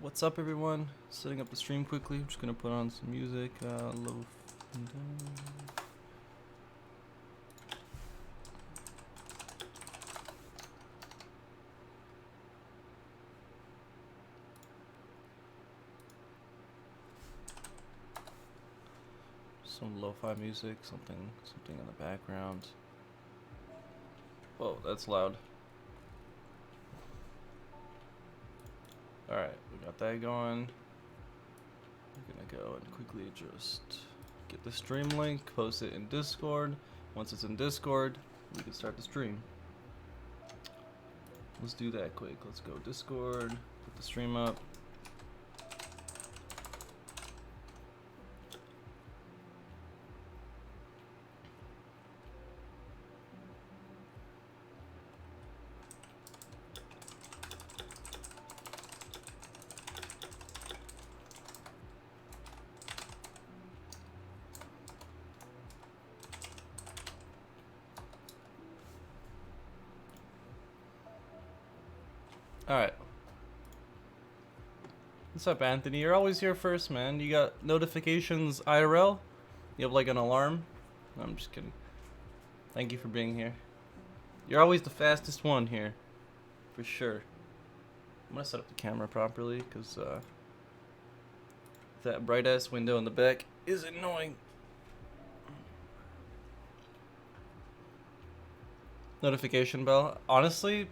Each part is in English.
What's up, everyone? Setting up the stream quickly. I'm just gonna put on some music. Low. Some lo-fi music, something in the background. Whoa, that's loud. Alright, we got that going. We're gonna go and quickly just get the stream link, post it in Discord. Once it's in Discord, we can start the stream. Let's do that quick. Let's go Discord, put the stream up. Alright. What's up, Anthony? You're always here first, man. You got notifications IRL? You have like an alarm? No, I'm just kidding. Thank you for being here. You're always the fastest one here. For sure. I'm gonna set up the camera properly, because that bright ass window in the back is annoying. Notification bell. Honestly,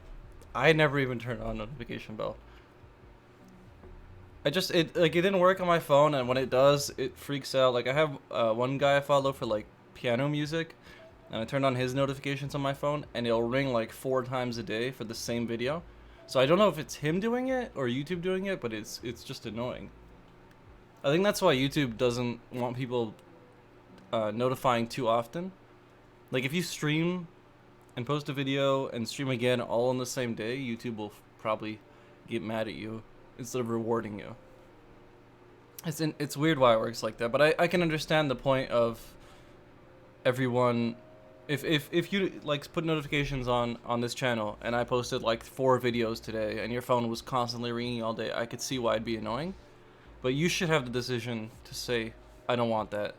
I never even turned on notification bell. It didn't work on my phone, and when it does, it freaks out. Like, I have one guy I follow for like piano music, and I turned on his notifications on my phone, and it'll ring like 4 times a day for the same video. So I don't know if it's him doing it or YouTube doing it, but it's just annoying. I think that's why YouTube doesn't want people notifying too often. Like, if you stream and post a video and stream again all on the same day, YouTube will probably get mad at you instead of rewarding you. It's weird why it works like that, but I can understand the point of everyone. If you like put notifications on this channel and I posted like 4 videos today and your phone was constantly ringing all day, I could see why it'd be annoying. But you should have the decision to say, I don't want that,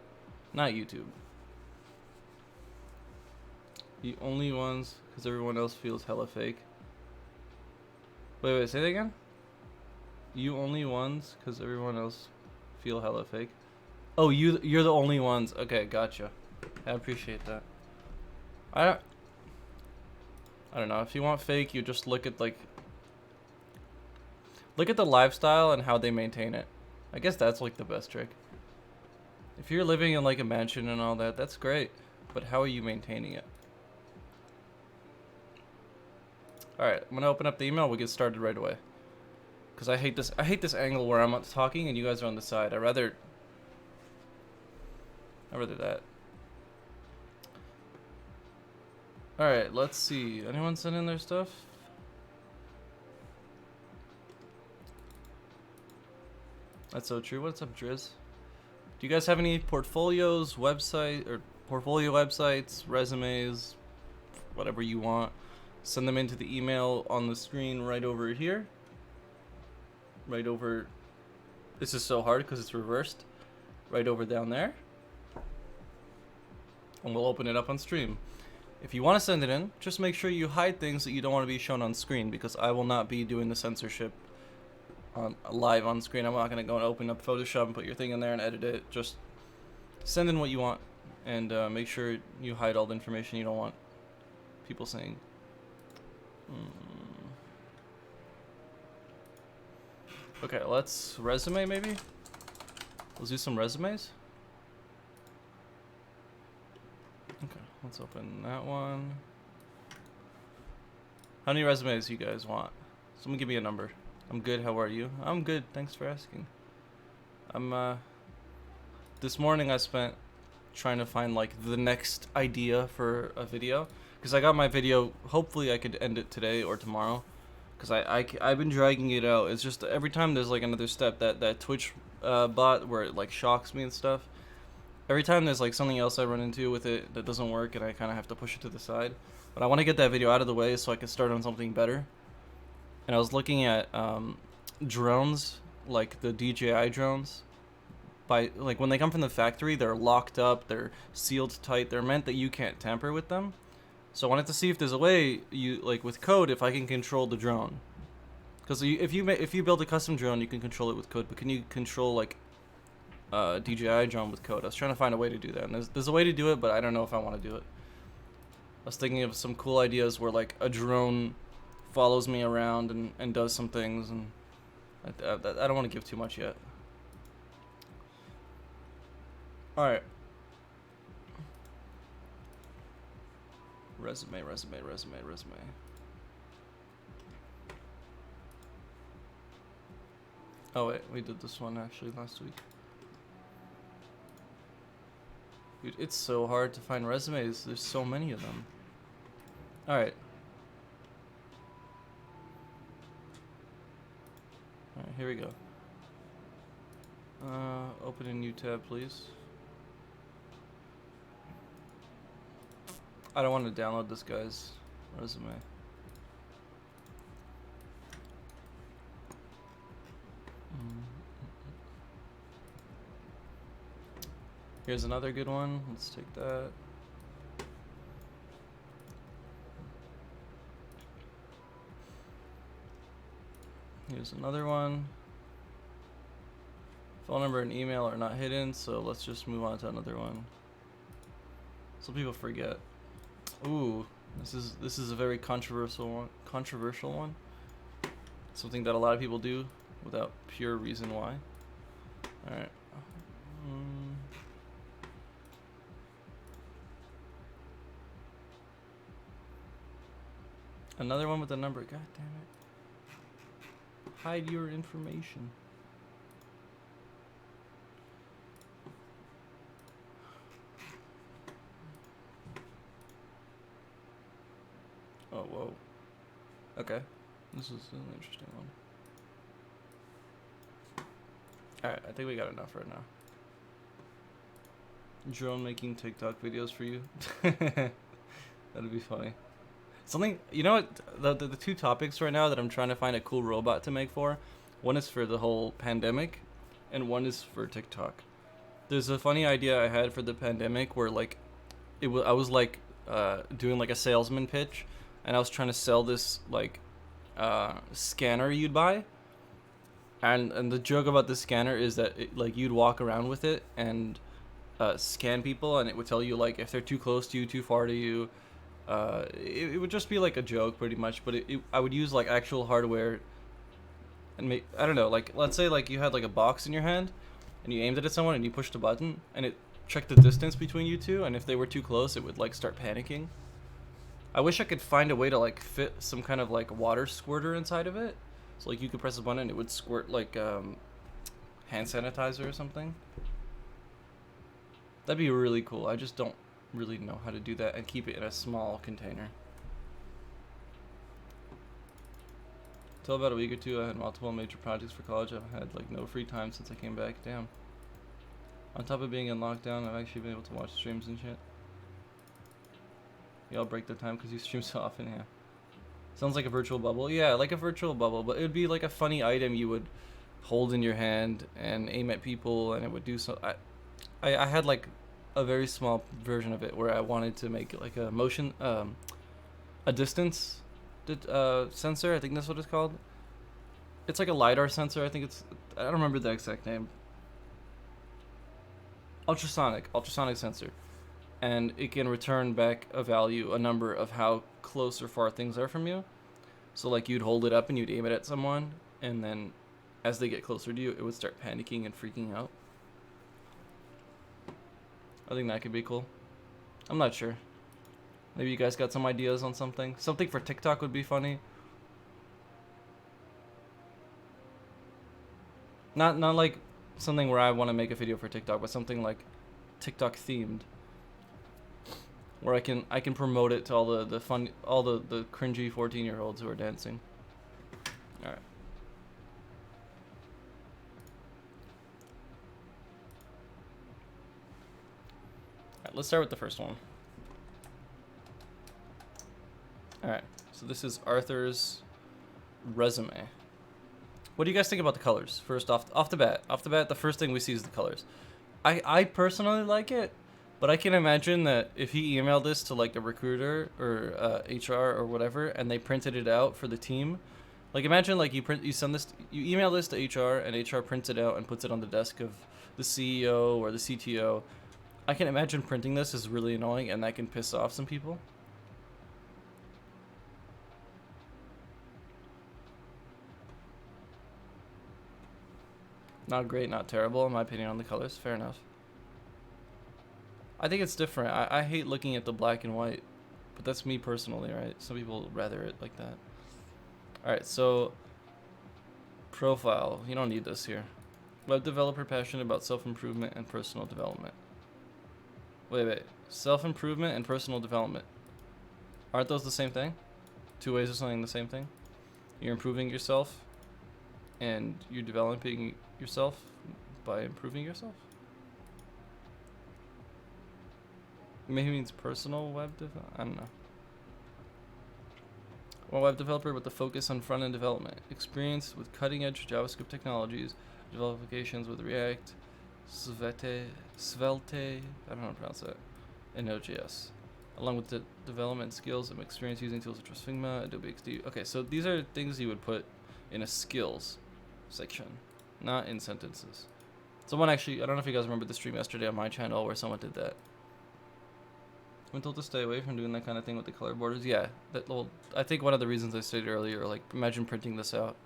not YouTube. The only ones, because everyone else feels hella fake. Wait, say that again? You only ones, because everyone else feel hella fake. Oh, you're the only ones. Okay, gotcha. I appreciate that. I don't know. If you want fake, you just look at the lifestyle and how they maintain it. I guess that's like the best trick. If you're living in like a mansion and all that, that's great. But how are you maintaining it? Alright, I'm gonna open up the email. We'll get started right away. Because I hate this angle where I'm talking and you guys are on the side. I'd rather that. Alright, let's see. Anyone send in their stuff? That's so true. What's up, Driz? Do you guys have any portfolio websites, resumes, whatever you want? Send them into the email on the screen right over here. Right over. This is so hard because it's reversed. Right over down there. And we'll open it up on stream. If you want to send it in, just make sure you hide things that you don't want to be shown on screen, because I will not be doing the censorship live on screen. I'm not going to go and open up Photoshop and put your thing in there and edit it. Just send in what you want, and make sure you hide all the information you don't want people seeing. Okay, let's resume maybe? Let's do some resumes. Okay, let's open that one. How many resumes do you guys want? Someone give me a number. I'm good, how are you? I'm good, thanks for asking. This morning I spent trying to find like the next idea for a video. Because I got my video, hopefully I could end it today or tomorrow. Because I've been dragging it out. It's just every time there's like another step, that Twitch bot where it like shocks me and stuff. Every time there's like something else I run into with it that doesn't work, and I kind of have to push it to the side. But I want to get that video out of the way so I can start on something better. And I was looking at drones, like the DJI drones. By like when they come from the factory, they're locked up, they're sealed tight. They're meant that you can't tamper with them. So I wanted to see if there's a way you like with code if I can control the drone. Because if you build a custom drone, you can control it with code. But can you control like DJI drone with code? I was trying to find a way to do that, and there's a way to do it, but I don't know if I want to do it. I was thinking of some cool ideas where like a drone follows me around and does some things, and I don't want to give too much yet. All right. Resume. Oh wait, we did this one actually last week. Dude, it's so hard to find resumes. There's so many of them. All right. All right, here we go. Open a new tab, please. I don't want to download this guy's resume. Here's another good one. Let's take that. Here's another one. Phone number and email are not hidden, so let's just move on to another one. So people forget. Ooh, this is a very controversial one. Something that a lot of people do without pure reason why. All right. Another one with a number. God damn it. Hide your information. Oh, whoa. Okay. This is an interesting one. Alright, I think we got enough right now. Drone making TikTok videos for you. That'd be funny. Something, you know what, the two topics right now that I'm trying to find a cool robot to make for, one is for the whole pandemic, and one is for TikTok. There's a funny idea I had for the pandemic where like, I was like doing like a salesman pitch, and I was trying to sell this like scanner you'd buy, and the joke about this scanner is that like you'd walk around with it and scan people, and it would tell you like if they're too close to you, too far to you. It would just be like a joke pretty much, but I would use like actual hardware and make, I don't know, like let's say like you had like a box in your hand and you aimed it at someone and you pushed a button and it checked the distance between you two, and if they were too close it would like start panicking. I wish I could find a way to like fit some kind of like water squirter inside of it, so like you could press a button and it would squirt like hand sanitizer or something. That'd be really cool. I just don't really know how to do that and keep it in a small container. Till about a week or two I had multiple major projects for college. I've had like no free time since I came back. Damn. On top of being in lockdown, I've actually been able to watch streams and shit. Y'all break the time because you stream so often. Yeah, sounds like a virtual bubble. Yeah, like a virtual bubble, but it would be like a funny item you would hold in your hand and aim at people, and it would do so. I had like a very small version of it where I wanted to make like a motion, a distance sensor. I think that's what it's called. It's like a lidar sensor. I think it's, I don't remember the exact name. Ultrasonic sensor, and it can return back a value, a number of how close or far things are from you. So like you'd hold it up and you'd aim it at someone, and then as they get closer to you, it would start panicking and freaking out. I think that could be cool. I'm not sure. Maybe you guys got some ideas on something. Something for TikTok would be funny. Not like something where I want to make a video for TikTok, but something like TikTok themed, where I can promote it to all the fun, all the cringy 14-year-olds who are dancing. All right. Alright, let's start with the first one. Alright, so this is Arthur's resume. What do you guys think about the colors? First off the bat, the first thing we see is the colors. I personally like it, but I can imagine that if he emailed this to like a recruiter or HR or whatever, and they printed it out for the team, like imagine like you email this to HR and HR prints it out and puts it on the desk of the CEO or the CTO. I can imagine printing this is really annoying and that can piss off some people. Not great, not terrible, in my opinion, on the colors. Fair enough. I think it's different. I hate looking at the black and white, but that's me personally, right? Some people rather it like that. Alright, so profile. You don't need this here. Web developer passionate about self-improvement and personal development. Wait. Self-improvement and personal development. Aren't those the same thing? Two ways of saying the same thing? You're improving yourself and you're developing yourself by improving yourself? Maybe it means personal web development. I don't know. Well, web developer with the focus on front-end development. Experience with cutting-edge JavaScript technologies. Develop applications with React, Svelte, I don't know how to pronounce that, and Node.js. Along with the development skills and experience using tools such as Figma, Adobe XD. Okay, so these are things you would put in a skills section, not in sentences. Someone actually, I don't know if you guys remember the stream yesterday on my channel where someone did that. I'm told to stay away from doing that kind of thing with the color borders. Yeah, that little. I think one of the reasons I stated earlier, like imagine printing this out.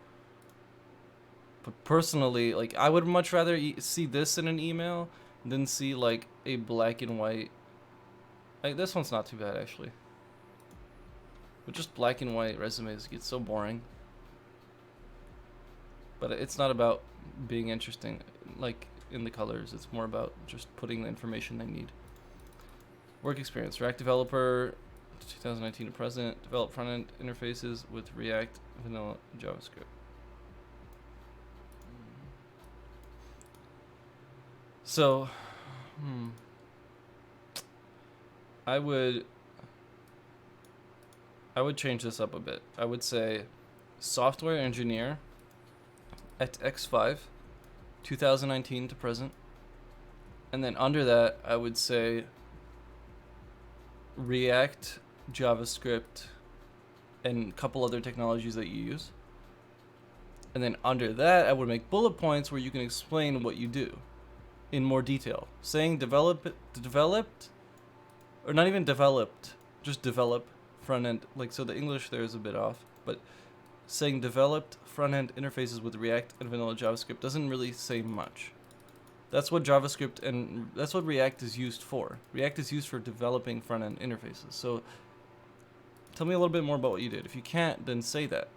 But personally, like I would much rather see this in an email than see like a black and white. Like this one's not too bad actually. But just black and white resumes get so boring. But it's not about being interesting, like in the colors. It's more about just putting the information they need. Work experience. React developer, 2019 to present. Develop front-end interfaces with React, vanilla, JavaScript. So, I would change this up a bit. I would say software engineer at X5, 2019 to present. And then under that, I would say React, JavaScript, and a couple other technologies that you use. And then under that, I would make bullet points where you can explain what you do in more detail. Saying developed, or not even developed, just develop front end. Like, so the English there is a bit off, but saying developed front end interfaces with React and vanilla JavaScript doesn't really say much. That's what JavaScript and that's what React is used for. React is used for developing front-end interfaces. So tell me a little bit more about what you did. If you can't, then say that.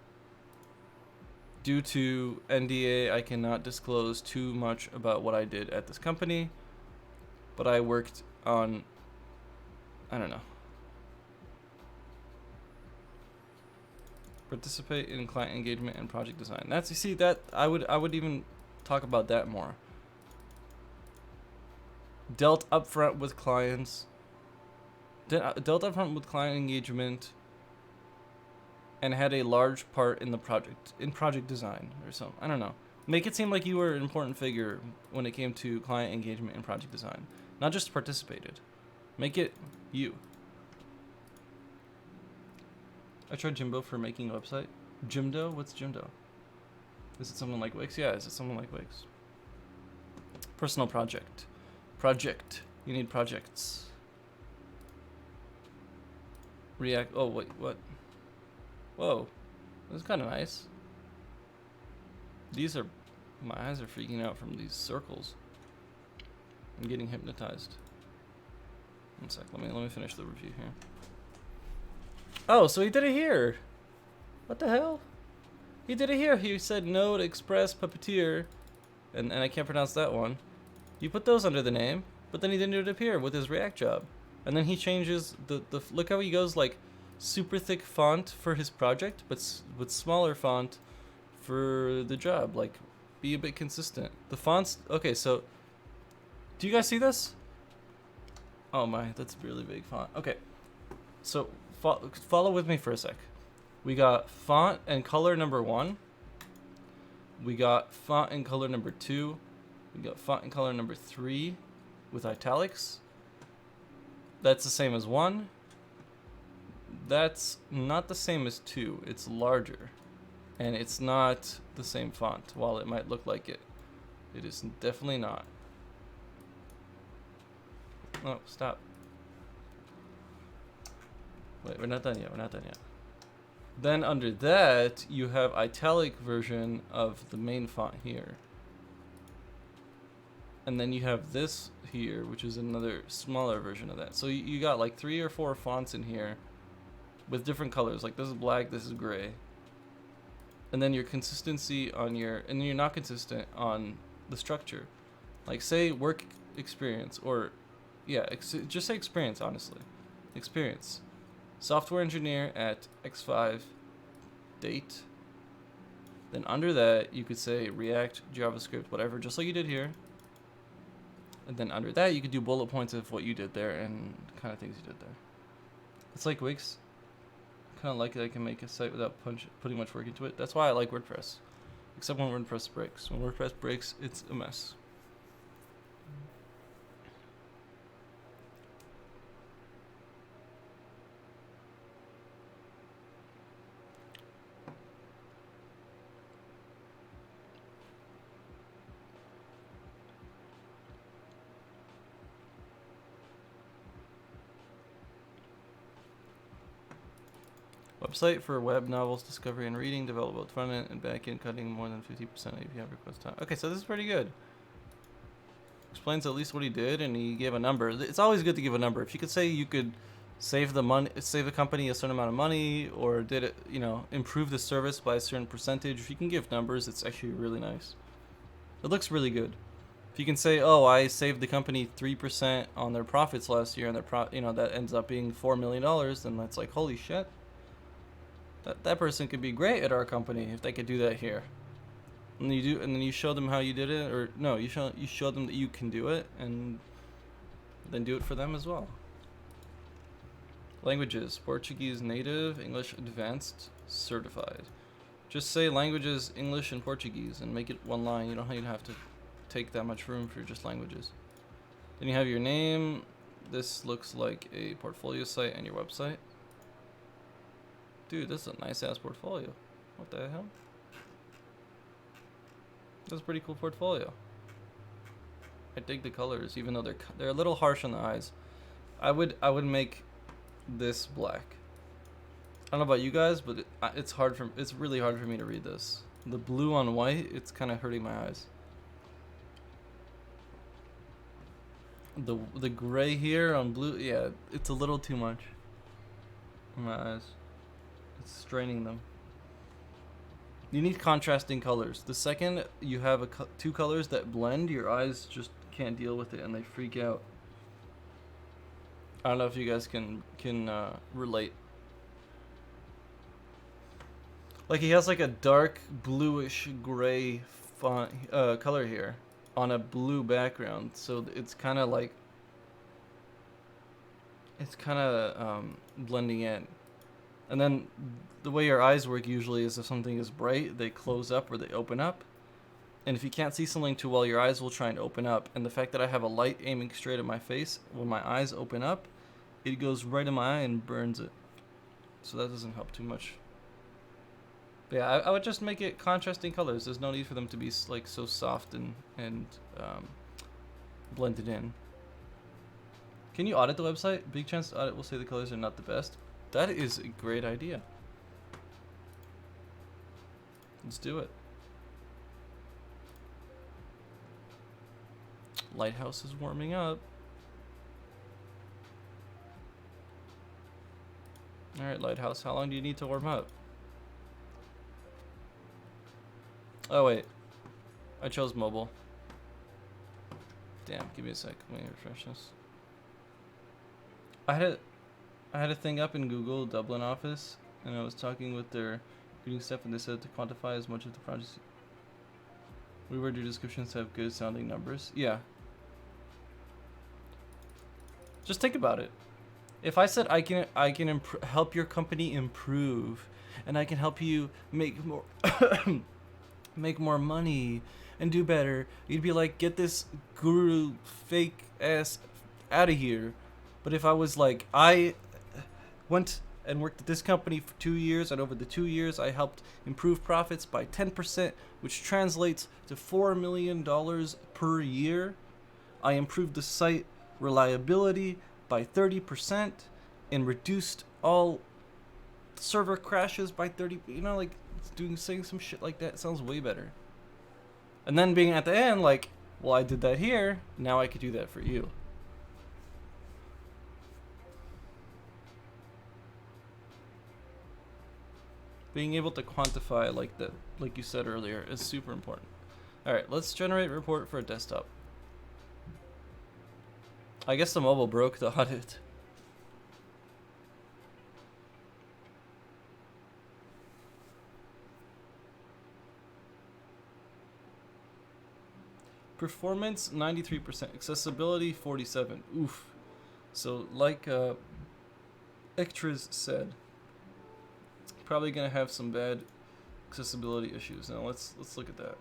Due to NDA, I cannot disclose too much about what I did at this company, but I worked on, I don't know. Participate in client engagement and project design. That's, you see, that I would even talk about that more. Dealt upfront with clients. Dealt upfront with client engagement. And had a large part in the project design or something. I don't know. Make it seem like you were an important figure when it came to client engagement and project design. Not just participated. Make it you. I tried Jimdo for making a website. Jimdo? What's Jimdo? Is it someone like Wix? Yeah, is it someone like Wix? Personal project. Project. You need projects. React. Oh, wait, what? Whoa. This is kind of nice. These are... My eyes are freaking out from these circles. I'm getting hypnotized. One sec. Let me finish the review here. Oh, so he did it here. What the hell? He did it here. He said Node, Express, Puppeteer. And I can't pronounce that one. You put those under the name, but then he didn't do it up here with his React job. And then he changes the look how he goes like super thick font for his project, but with smaller font for the job. Like, be a bit consistent. The fonts, okay, so do you guys see this? Oh my, that's a really big font. Okay, so follow with me for a sec. We got font and color number 1. We got font and color number 2. We got font and color number 3 with italics. That's the same as 1. That's not the same as 2. It's larger. And it's not the same font. While it might look like it, it is definitely not. Oh, stop. Wait, we're not done yet. We're not done yet. Then under that, you have italic version of the main font here. And then you have this here, which is another smaller version of that. So you got like 3 or 4 fonts in here with different colors. Like this is black, this is gray. And then your consistency on your, and you're not consistent on the structure. Like say work experience, or yeah, just say experience, honestly. Experience. Software engineer at X5 date. Then under that, you could say React, JavaScript, whatever, just like you did here. And then under that, you could do bullet points of what you did there and kind of things you did there. It's like Wix. Kind of like that I can make a site without putting much work into it. That's why I like WordPress. Except when WordPress breaks. When WordPress breaks, it's a mess. Website for web novels, discovery and reading, develop both front end and back end, cutting more than 50% API request time. Okay, so this is pretty good. Explains at least what he did, and he gave a number. It's always good to give a number. If you could say you could save the company a certain amount of money, or did it, you know, improve the service by a certain percentage. If you can give numbers, it's actually really nice. It looks really good. If you can say, oh, I saved the company 3% on their profits last year, and their that ends up being $4 million, then that's like, holy shit. That person could be great at our company if they could do that here. And then you show them how you did it, or no, you show them that you can do it, and then do it for them as well. Languages: Portuguese native, English advanced, certified. Just say languages, English and Portuguese, and make it one line. You don't even have to take that much room for just languages. Then you have your name. This looks like a portfolio site and your website. Dude, this is a nice ass portfolio. What the hell? That's a pretty cool portfolio. I dig the colors, even though they're a little harsh on the eyes. I would make this black. I don't know about you guys, but it's really hard for me to read this. The blue on white, it's kind of hurting my eyes. The gray here on blue, yeah, it's a little too much in my eyes. It's straining them. You need contrasting colors. The second you have two colors that blend, your eyes just can't deal with it and they freak out. I don't know if you guys can relate. Like he has like a dark bluish gray font color here on a blue background, so it's kind of like blending in. And then the way your eyes work usually is if something is bright, they close up or they open up. And if you can't see something too well, your eyes will try and open up. And the fact that I have a light aiming straight at my face, when my eyes open up, it goes right in my eye and burns it. So that doesn't help too much. But yeah, I would just make it contrasting colors. There's no need for them to be like so soft and blended in. Can you audit the website? Big chance to audit will say the colors are not the best. That is a great idea. Let's do it. Lighthouse is warming up. Alright, Lighthouse, how long do you need to warm up? Oh wait, I chose mobile. Damn, give me a sec, let me refresh this. I had a thing up in Google Dublin office, and I was talking with their reading staff, and they said to quantify as much of the project. We word your descriptions to have good sounding numbers. Yeah. Just think about it. If I said I can help your company improve, and I can help you make more make more money, and do better, you'd be like, get this guru fake ass out of here. But if I was like, I went and worked at this company for 2 years, and over the 2 years, I helped improve profits by 10%, which translates to $4 million per year. I improved the site reliability by 30% and reduced all server crashes by 30. Like saying some shit like that sounds way better. And then being at the end like, well, I did that here, now I could do that for you. Being able to quantify like that, like you said earlier, is super important. All right, let's generate a report for a desktop. I guess the mobile broke the audit. Performance 93%, accessibility 47. Oof. So like Ectras said, probably gonna have some bad accessibility issues. Now let's look at that.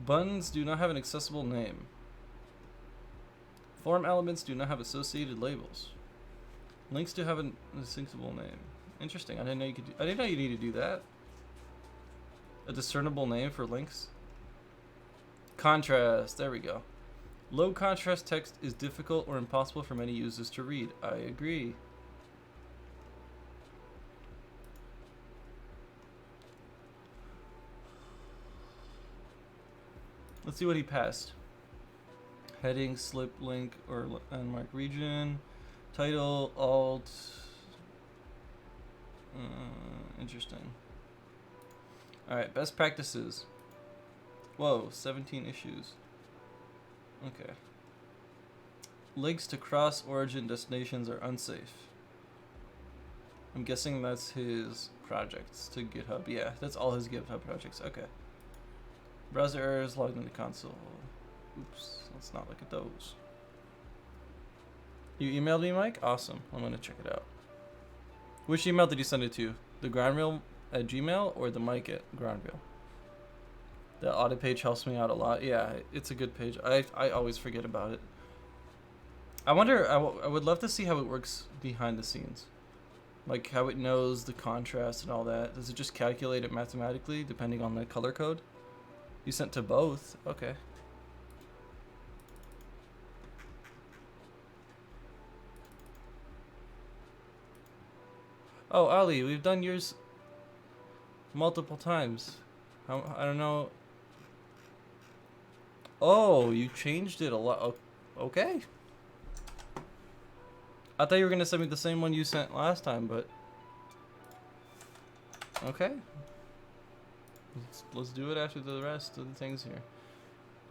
Buttons do not have an accessible name. Form elements do not have associated labels. Links do have an indistinguishable name. Interesting. I didn't know you could. I didn't know you need to do that. A discernible name for links. Contrast. There we go. Low contrast text is difficult or impossible for many users to read. I agree. Let's see what he passed. Heading, slip, link, or landmark region. Title, alt. Interesting. Alright, best practices. Whoa, 17 issues. Okay. Links to cross-origin destinations are unsafe. I'm guessing that's his projects to GitHub. Yeah, that's all his GitHub projects. Okay. Browser errors logged into console. Oops, let's not look at those. You emailed me, Mike? Awesome. I'm gonna check it out. Which email did you send it to? The groundreel at Gmail or the Mike at groundreel? The audit page helps me out a lot. Yeah, it's a good page. I always forget about it. I wonder, I would love to see how it works behind the scenes. Like how it knows the contrast and all that. Does it just calculate it mathematically depending on the color code? You sent to both. Okay. Oh, Ali, we've done yours multiple times. I don't know. Oh, you changed it a lot. Okay. I thought you were going to send me the same one you sent last time, but... Okay. Let's do it after the rest of the things here.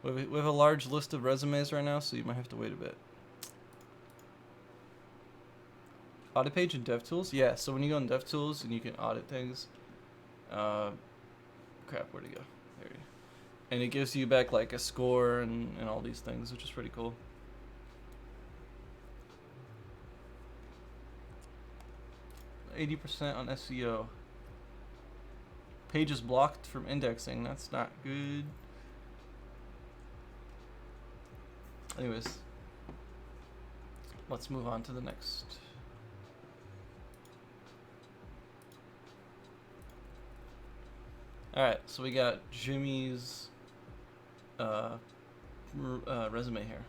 We have a large list of resumes right now, so you might have to wait a bit. Audit page in DevTools? Yeah, so when you go in DevTools and you can audit things. Crap, where'd it go? There you go. And it gives you back like a score and all these things, which is pretty cool. %, on SEO. Page is blocked from indexing. That's not good. Anyways, let's move on to the next. Alright, so we got Jimmy's resume here.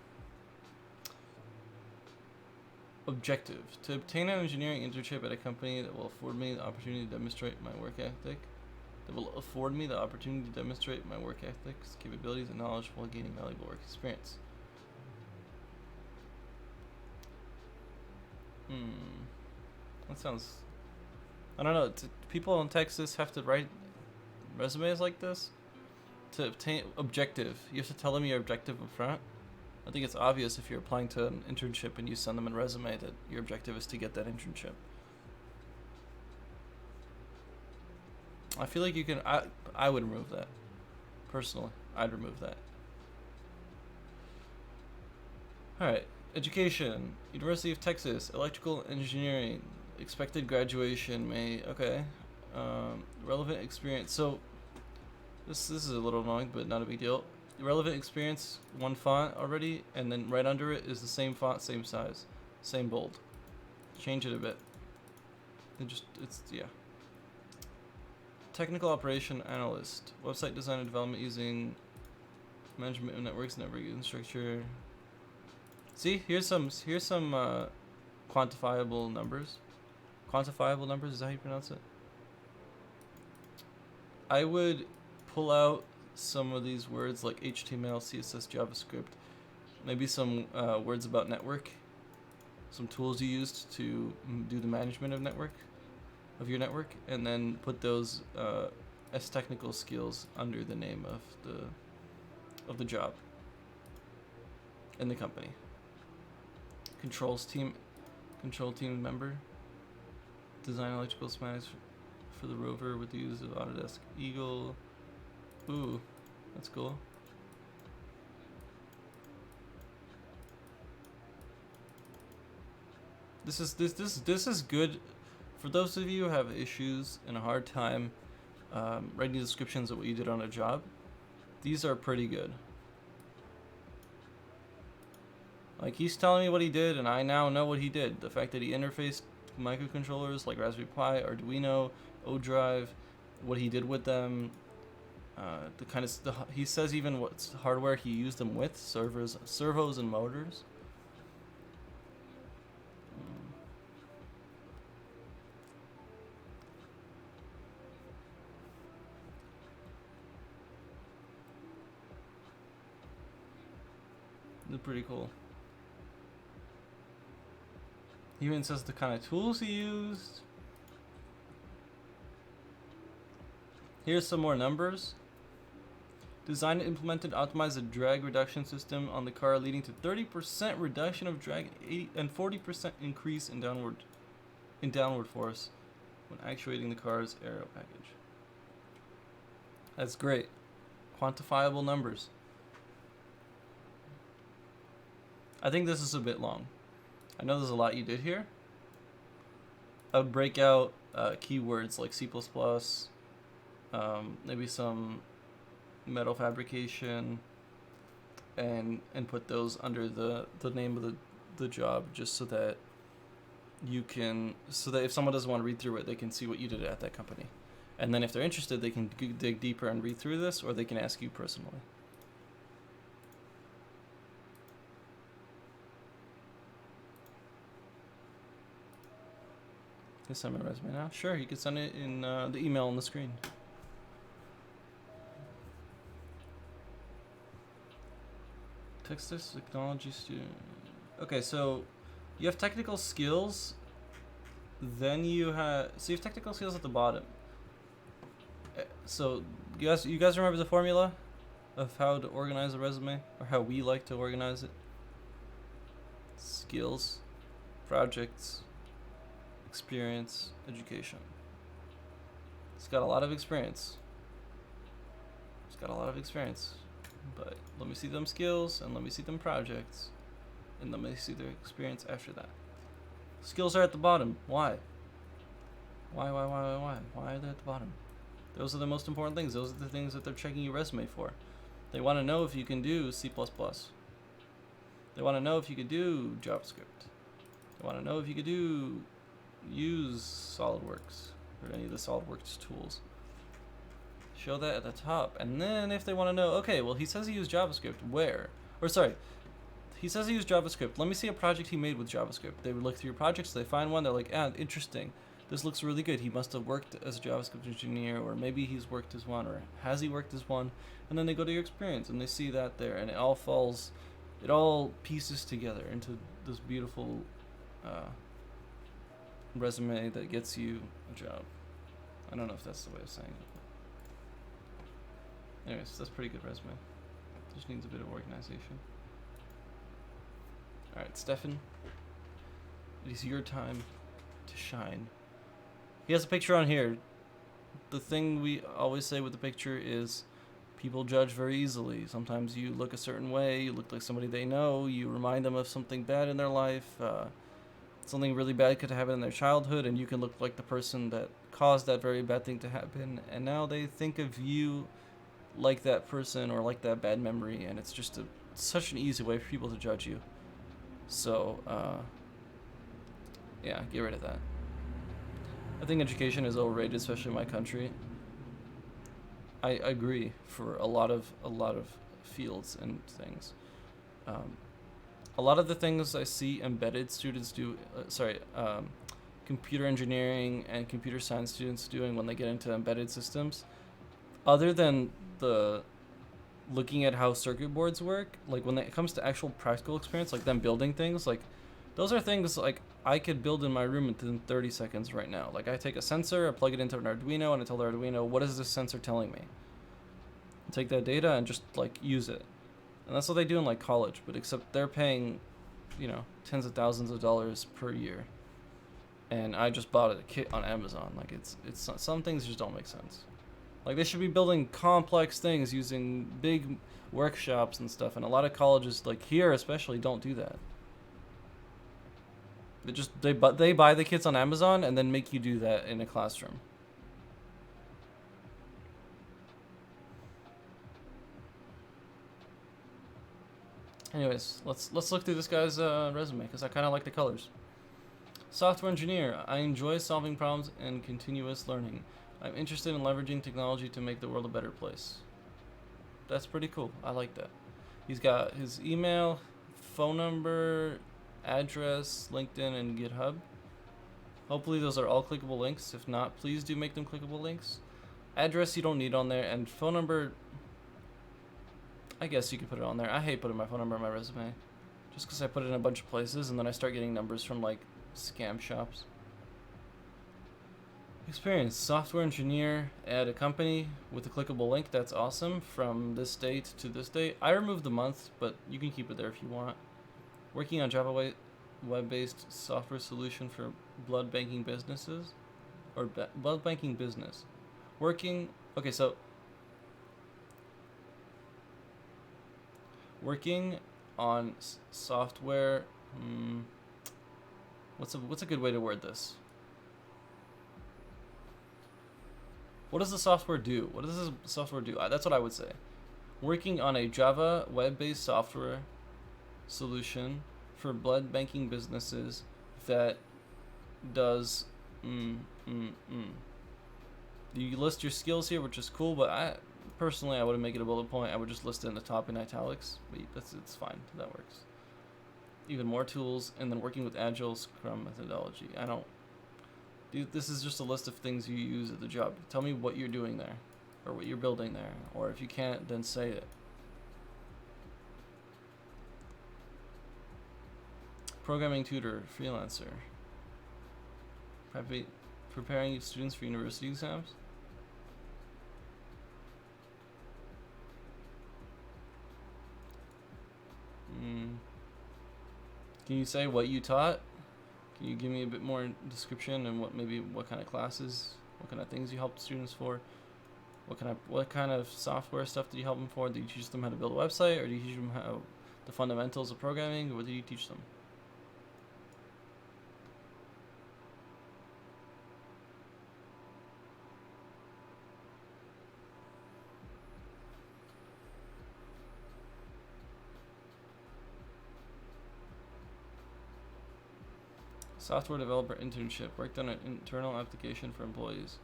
Objective: to obtain an engineering internship at a company that will afford me the opportunity to demonstrate my work ethic. Capabilities, and knowledge while gaining valuable work experience. That sounds... I don't know. People in Texas have to write resumes like this to obtain objective. You have to tell them your objective up front. I think it's obvious if you're applying to an internship and you send them a resume that your objective is to get that internship. I feel like you can... I would remove that. Personally, I'd remove that. Alright. Education. University of Texas. Electrical engineering. Expected graduation May... Okay. Relevant experience. So, This is a little annoying, but not a big deal. Relevant experience, one font already, and then right under it is the same font, same size, same bold. Change it a bit. Yeah. Technical operation analyst. Website design and development using management of networks, network infrastructure. See, here's some quantifiable numbers. Quantifiable numbers, is that how you pronounce it? I would pull out some of these words like HTML, CSS, JavaScript, maybe some words about network, some tools you used to do the management of your network, and then put those as technical skills under the name of the job in the company. Control team member, design electrical schematics for the rover with the use of Autodesk Eagle. Ooh, that's cool. This is good for those of you who have issues and a hard time writing descriptions of what you did on a job. These are pretty good. Like, he's telling me what he did, and I now know what he did. The fact that he interfaced microcontrollers like Raspberry Pi, Arduino, O-Drive, what he did with them, he says even what hardware he used them with, servos and motors. They're pretty cool. He even says the kind of tools he used. Here's some more numbers. Designed, implemented, optimized a drag reduction system on the car, leading to 30% reduction of drag and 40% increase in downward force when actuating the car's aero package. That's great. Quantifiable numbers. I think this is a bit long. I know there's a lot you did here. I would break out keywords like C++, maybe some metal fabrication, and put those under the name of the job, just so that if someone doesn't want to read through it, they can see what you did at that company. And then if they're interested, they can dig deeper and read through this, or they can ask you personally. Can send my resume now? Sure, you can send it in the email on the screen. Texas technology student. Okay, so you have technical skills. Then you have technical skills at the bottom. So you guys remember the formula of how to organize a resume, or how we like to organize it? Skills, projects, experience, education. It's got a lot of experience. But let me see them skills, and let me see them projects, and let me see their experience after that. Skills are at the bottom. Why? Why are they at the bottom? Those are the most important things. Those are the things that they're checking your resume for. They want to know if you can do C++. They want to know if you can do JavaScript. They want to know if you could use SolidWorks or any of the SolidWorks tools. Show that at the top. And then if they want to know, okay, well, he says he used JavaScript. Where? He says he used JavaScript. Let me see a project he made with JavaScript. They would look through your projects. They find one. They're like, interesting. This looks really good. He must have worked as a JavaScript engineer, or maybe he's worked as one, or has he worked as one? And then they go to your experience, and they see that there, and it all pieces together into this beautiful resume that gets you a job. I don't know if that's the way of saying it. Anyways, that's a pretty good resume. Just needs a bit of organization. Alright, Stefan. It is your time to shine. He has a picture on here. The thing we always say with the picture is people judge very easily. Sometimes you look a certain way, you look like somebody they know, you remind them of something bad in their life. Something really bad could happen in their childhood, and you can look like the person that caused that very bad thing to happen, and now they think of you like that person or like that bad memory, and it's just such an easy way for people to judge you. So, yeah, get rid of that. I think education is overrated, especially in my country. I agree for a lot of fields and things. Um, a lot of the things I see embedded students do, computer engineering and computer science students doing when they get into embedded systems, other than the looking at how circuit boards work, like when it comes to actual practical experience, like them building things, like those are things like I could build in my room within 30 seconds right now. Like I take a sensor, I plug it into an Arduino, and I tell the Arduino, what is this sensor telling me? I take that data and just like use it. And that's what they do in like college, but except they're paying, tens of thousands of dollars per year. And I just bought a kit on Amazon. Like it's some things just don't make sense. Like they should be building complex things using big workshops and stuff, and a lot of colleges, like here especially, don't do that. They buy the kits on Amazon and then make you do that in a classroom. Anyways, let's look through this guy's resume because I kind of like the colors. Software engineer. I enjoy solving problems and continuous learning. I'm interested in leveraging technology to make the world a better place. That's pretty cool. I like that. He's got his email, phone number, address, LinkedIn, and GitHub. Hopefully those are all clickable links. If not, please do make them clickable links. Address you don't need on there, and phone number, I guess you could put it on there. I hate putting my phone number on my resume, just because I put it in a bunch of places and then I start getting numbers from like scam shops. Experience. Software engineer at a company with a clickable link. That's awesome. From this date to this date. I removed the month, but you can keep it there if you want. Working on Java web-based software solution for blood banking businesses. Or blood banking business. Working on software. What's a good way to word this? What does the software do? What does this software do? That's what I would say. Working on a Java web-based software solution for blood banking businesses that does You list your skills here, which is cool, but I wouldn't make it a bullet point. I would just list it in the top in italics. But it's fine. That works. Even more tools, and then working with Agile Scrum methodology. Dude, this is just a list of things you use at the job. Tell me what you're doing there, or what you're building there, or if you can't, then say it. Programming tutor, freelancer. Preparing students for university exams. Can you say what you taught? Can you give me a bit more description and what kind of classes, what kind of things you helped students for? What kind of software stuff did you help them for? Did you teach them how to build a website, or did you teach them how the fundamentals of programming, or what did you teach them? Software developer internship. Worked on an internal application for employees.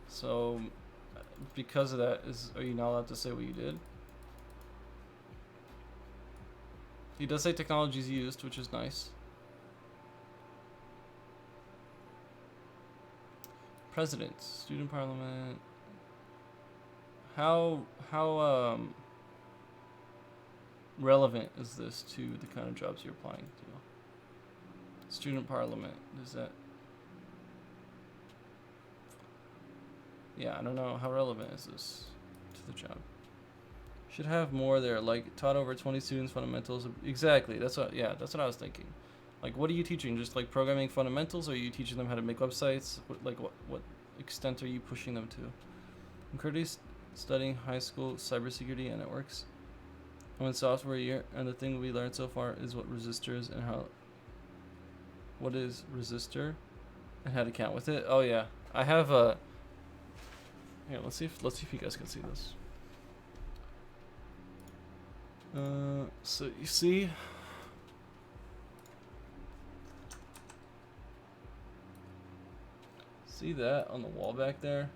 So, because of that, are you not allowed to say what you did? He does say technologies used, which is nice. President, student parliament. How relevant is this to the kind of jobs you're applying to? Student parliament, is that? Yeah, I don't know. How relevant is this to the job? Should have more there, like taught over 20 students fundamentals. Exactly, that's what I was thinking. Like, what are you teaching? Just like programming fundamentals, or are you teaching them how to make websites? What extent are you pushing them to? I'm currently studying high school cybersecurity and networks. I'm in software year, and the thing we learned so far is what resistors and what is resistor and how to count with it. Oh yeah, I have Here, let's see if you guys can see this. So you see, that on the wall back there?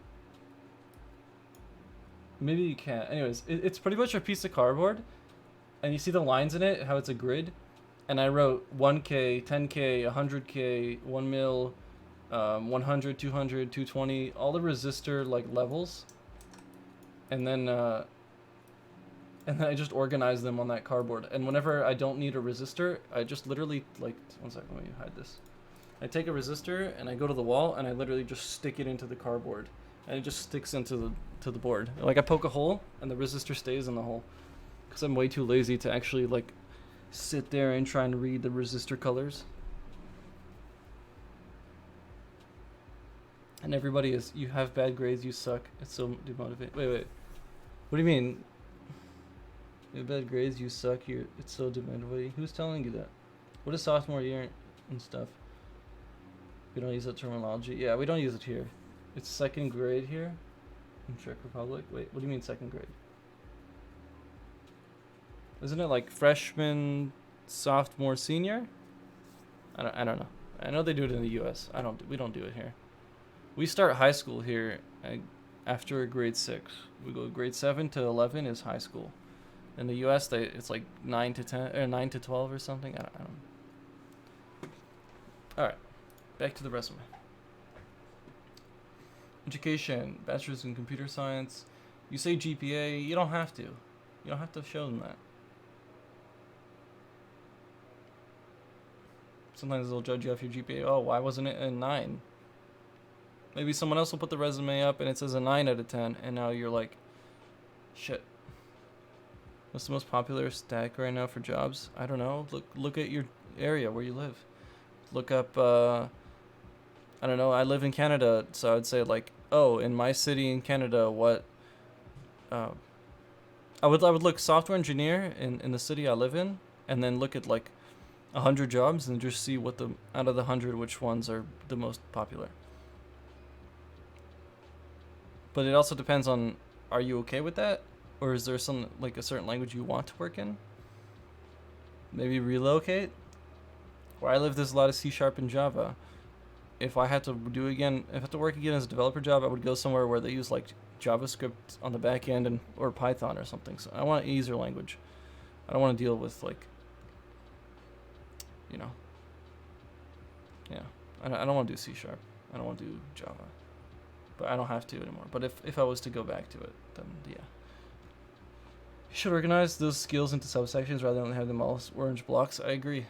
Maybe you can't. Anyways, it's pretty much a piece of cardboard, and you see the lines in it, how it's a grid, and I wrote 1K, 10K, 100K, 1 mil, 100, 200, 220, all the resistor like levels, and then I just organize them on that cardboard. And whenever I don't need a resistor, I just literally, like, one second, let me hide this. I take a resistor and I go to the wall and I literally just stick it into the cardboard, and it just sticks into the board. Like, I poke a hole and the resistor stays in the hole, because I'm way too lazy to actually like sit there and try and read the resistor colors. And everybody is, you have bad grades, you suck. It's so demotivating. Wait. What do you mean? You have bad grades, you suck. It's so demotivating. Who's telling you that? What is sophomore year and stuff? We don't use that terminology. Yeah, we don't use it here. It's second grade here in Czech Republic. Wait, what do you mean second grade? Isn't it like freshman, sophomore, senior? I don't know. I know they do it in the U.S. We don't do it here. We start high school here after grade 6. We go grade 7 to 11 is high school. In the U.S., it's like 9 to 10 or 9 to 12 or something. I don't know. All right, back to the resume. Education, bachelor's in computer science. You say GPA, you don't have to. You don't have to show them that. Sometimes they'll judge you off your GPA. Oh, why wasn't it a 9? Maybe someone else will put the resume up and it says a 9 out of 10, and now you're like, shit. What's the most popular stack right now for jobs? I don't know. Look at your area where you live. Look up, I don't know. I live in Canada, so I would say like, oh, in my city in Canada, what? I would look software engineer in the city I live in, and then look at like 100 jobs and just see what out of the 100 which ones are the most popular. But it also depends on, are you okay with that? Or is there some, like, a certain language you want to work in? Maybe relocate? Where I live, there's a lot of C# and Java. If I had to work again as a developer job, I would go somewhere where they use, like, JavaScript on the back end or Python or something. So I want an easier language. I don't want to deal with, like, you know. Yeah. I don't want to do C#. I don't want to do Java. But I don't have to anymore. But if I was to go back to it, then yeah. You should organize those skills into subsections rather than have them all orange blocks. I agree.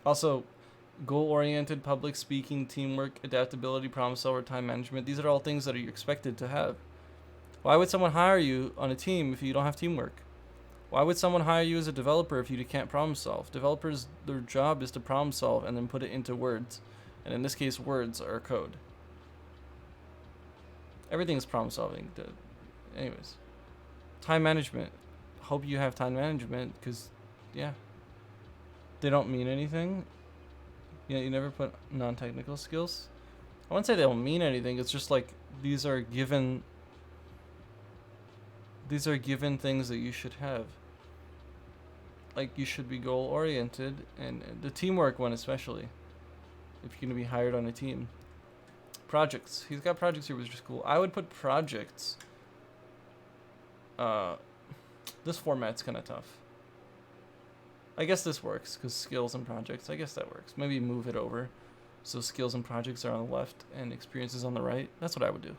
Also, goal-oriented, public speaking, teamwork, adaptability, problem solver, time management. These are all things that are expected to have. Why would someone hire you on a team if you don't have teamwork? Why would someone hire you as a developer if you can't problem solve? Developers, their job is to problem solve and then put it into words. And in this case, words are code. Everything's problem solving. Anyways. Time management. Hope you have time management, because, yeah. They don't mean anything. Yeah, you never put non-technical skills. I wouldn't say they don't mean anything. It's just like, these are given things that you should have. Like, you should be goal-oriented, and the teamwork one especially, if you're going to be hired on a team. Projects. He's got projects here, which is cool. I would put projects. This format's kind of tough. I guess this works, because skills and projects, I guess that works. Maybe move it over, so skills and projects are on the left, and experiences on the right. That's what I would do.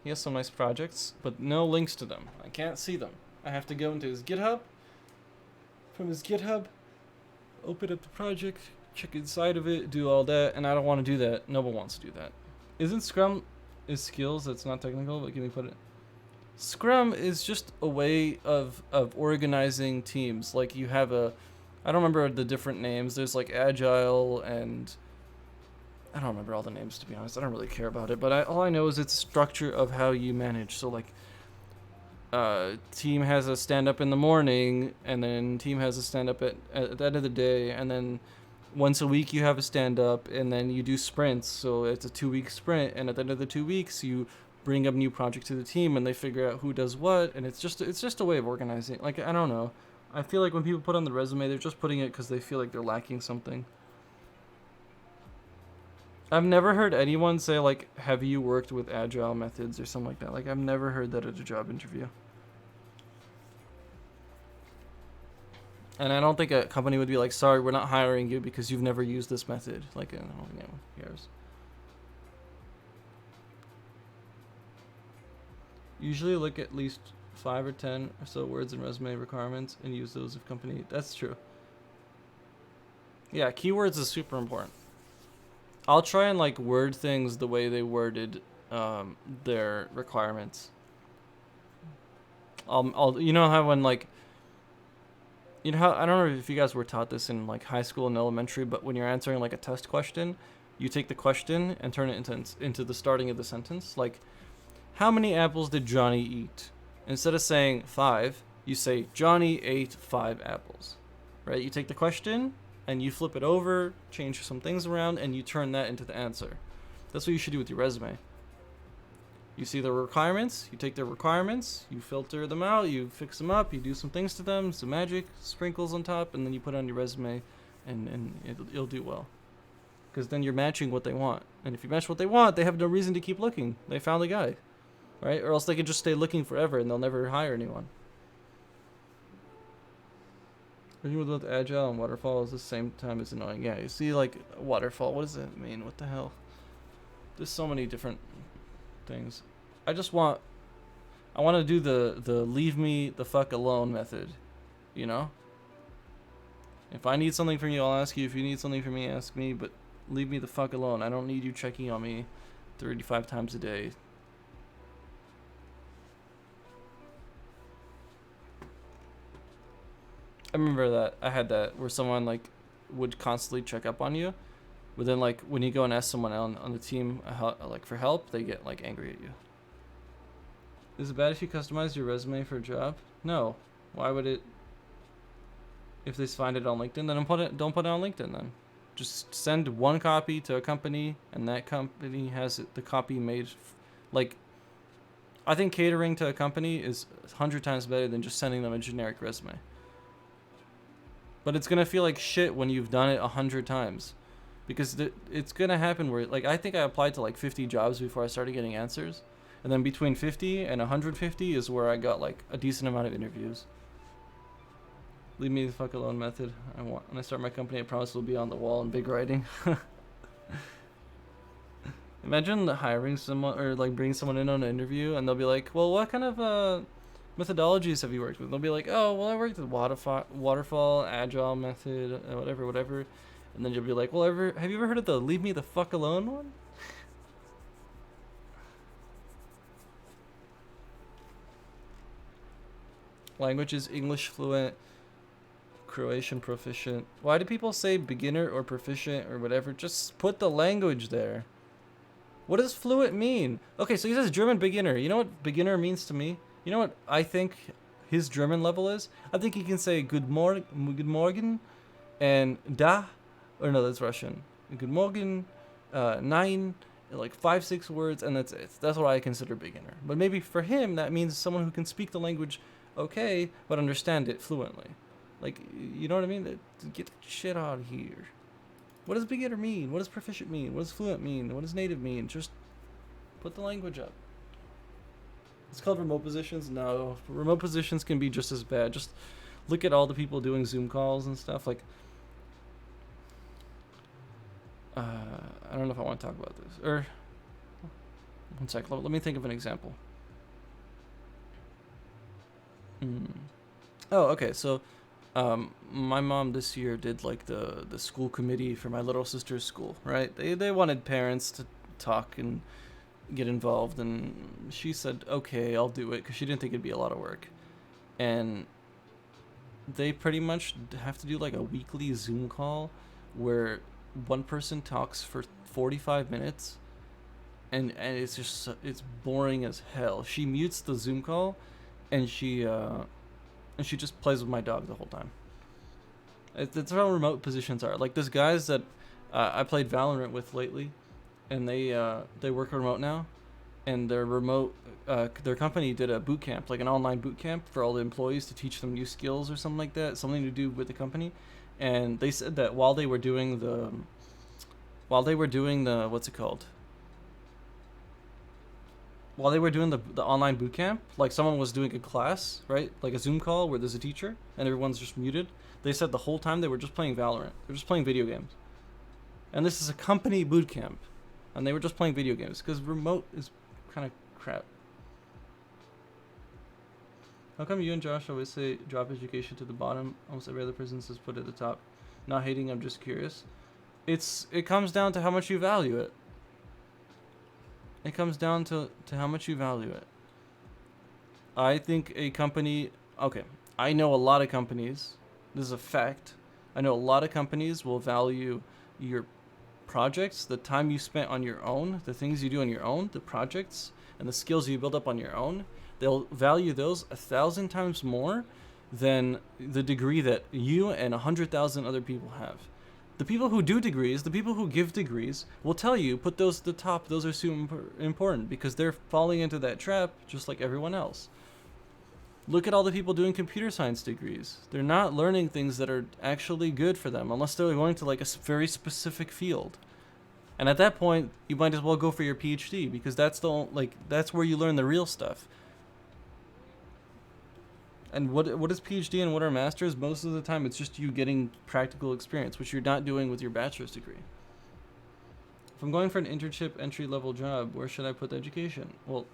He has some nice projects, but no links to them. I can't see them. I have to go into his GitHub. From his GitHub, open up the project, check inside of it, do all that, and I don't want to do that. No one wants to do that. Isn't Scrum is skills that's not technical, but can we put it? Scrum is just a way of organizing teams. Like, you have I don't remember the different names. There's like Agile and I don't remember all the names, to be honest. I don't really care about it, but all I know is it's structure of how you manage. So like, team has a stand up in the morning, and then team has a stand up at the end of the day, and then once a week you have a stand up, and then you do sprints. So it's a 2 week sprint, and at the end of the 2 weeks you bring up new project to the team, and they figure out who does what, and it's just a way of organizing. Like, I don't know. I feel like when people put on the resume, they're just putting it because they feel like they're lacking something. I've never heard anyone say like, "Have you worked with agile methods?" or something like that. Like, I've never heard that at a job interview. And I don't think a company would be like, "Sorry, we're not hiring you because you've never used this method." Like, I don't think anyone cares. Usually look at least 5 or 10 or so words in resume requirements and use those if company. That's true. Yeah, keywords is super important. I'll try and like word things the way they worded their requirements. You know how when like you know how I don't know if you guys were taught this in like high school and elementary, but when you're answering like a test question, you take the question and turn it into the starting of the sentence. Like, how many apples did Johnny eat? Instead of saying 5, you say Johnny ate 5 apples. Right? You take the question and you flip it over, change some things around, and you turn that into the answer. That's what you should do with your resume. You see the requirements, you take the requirements, you filter them out, you fix them up, you do some things to them, some magic, sprinkles on top, and then you put it on your resume, and it'll do well. Because then you're matching what they want. And if you match what they want, they have no reason to keep looking. They found a guy. Right? Or else they can just stay looking forever and they'll never hire anyone. Working with agile and waterfall is the same time as annoying. Yeah, you see, like, waterfall, what does that mean? What the hell? There's so many different things. I want to do the leave me the fuck alone method, you know? If I need something from you, I'll ask you. If you need something from me, ask me, but leave me the fuck alone. I don't need you checking on me 35 times a day. I remember that I had that where someone like would constantly check up on you, but then like when you go and ask someone on the team like for help, they get like angry at you. Is it bad if you customize your resume for a job? No. Why would it? If they find it on LinkedIn, then don't put it on LinkedIn then. Just send one copy to a company, and that company has the copy made. Like, I think catering to a company is 100 times better than just sending them a generic resume. But it's gonna feel like shit when you've done it 100 times, because it's gonna happen where like I think I applied to like 50 jobs before I started getting answers, and then between 50 and 150 is where I got like a decent amount of interviews. Leave me the fuck alone method. When I start my company, I promise it'll be on the wall in big writing. Imagine hiring someone or like bringing someone in on an interview, and they'll be like, "Well, what kind of methodologies have you worked with?" They'll be like, "Oh, well, I worked with waterfall, agile method, whatever." And then you'll be like, "Well, have you ever heard of the leave me the fuck alone one?" Languages: English fluent, Croatian proficient. Why do people say beginner or proficient or whatever? Just put the language there. What does fluent mean? Okay, so he says German beginner. You know what beginner means to me? You know what I think his German level is? I think he can say good morgen, and da, or no, that's Russian. Good morgen, nein, like 5-6 words, and that's it. That's what I consider beginner. But maybe for him, that means someone who can speak the language okay, but understand it fluently. Like, you know what I mean? Get the shit out of here. What does beginner mean? What does proficient mean? What does fluent mean? What does native mean? Just put the language up. It's called remote positions. No, remote positions can be just as bad. Just look at all the people doing Zoom calls and stuff. Like, I don't know if I want to talk about this. Or, one sec. Let me think of an example. Oh, okay. So, my mom this year did like the school committee for my little sister's school, right? They wanted parents to talk and get involved, and she said, okay, I'll do it, because she didn't think it'd be a lot of work. And they pretty much have to do like a weekly Zoom call where one person talks for 45 minutes, and it's just, it's boring as hell. She mutes the Zoom call, and she just plays with my dog the whole time. That's how remote positions are. Like there's guys that I played Valorant with lately, and they work remote now, and their company did a boot camp, like an online boot camp for all the employees to teach them new skills or something like that, something to do with the company. And they said that while they were doing the what's it called? While they were doing the online boot camp, like someone was doing a class, right? Like a Zoom call where there's a teacher and everyone's just muted. They said the whole time they were just playing Valorant. They're just playing video games. And this is a company boot camp. And they were just playing video games because remote is kind of crap. How come you and Josh always say drop education to the bottom? Almost every other person says put it at the top. Not hating, I'm just curious. It comes down to how much you value it. It comes down to how much you value it. I think a company, okay, I know a lot of companies, this is a fact. I know a lot of companies will value your projects, the time you spent on your own, the things you do on your own, the projects, and the skills you build up on your own. They'll value those 1,000 times more than the degree that you and 100,000 other people have. The people who do degrees, the people who give degrees, will tell you put those at the top. Those are super important because they're falling into that trap just like everyone else. Look at all the people doing computer science degrees. They're not learning things that are actually good for them unless they're going to like a very specific field. And at that point, you might as well go for your PhD because that's where you learn the real stuff. And what is PhD and what are masters? Most of the time, it's just you getting practical experience, which you're not doing with your bachelor's degree. If I'm going for an internship entry-level job, where should I put the education? Well,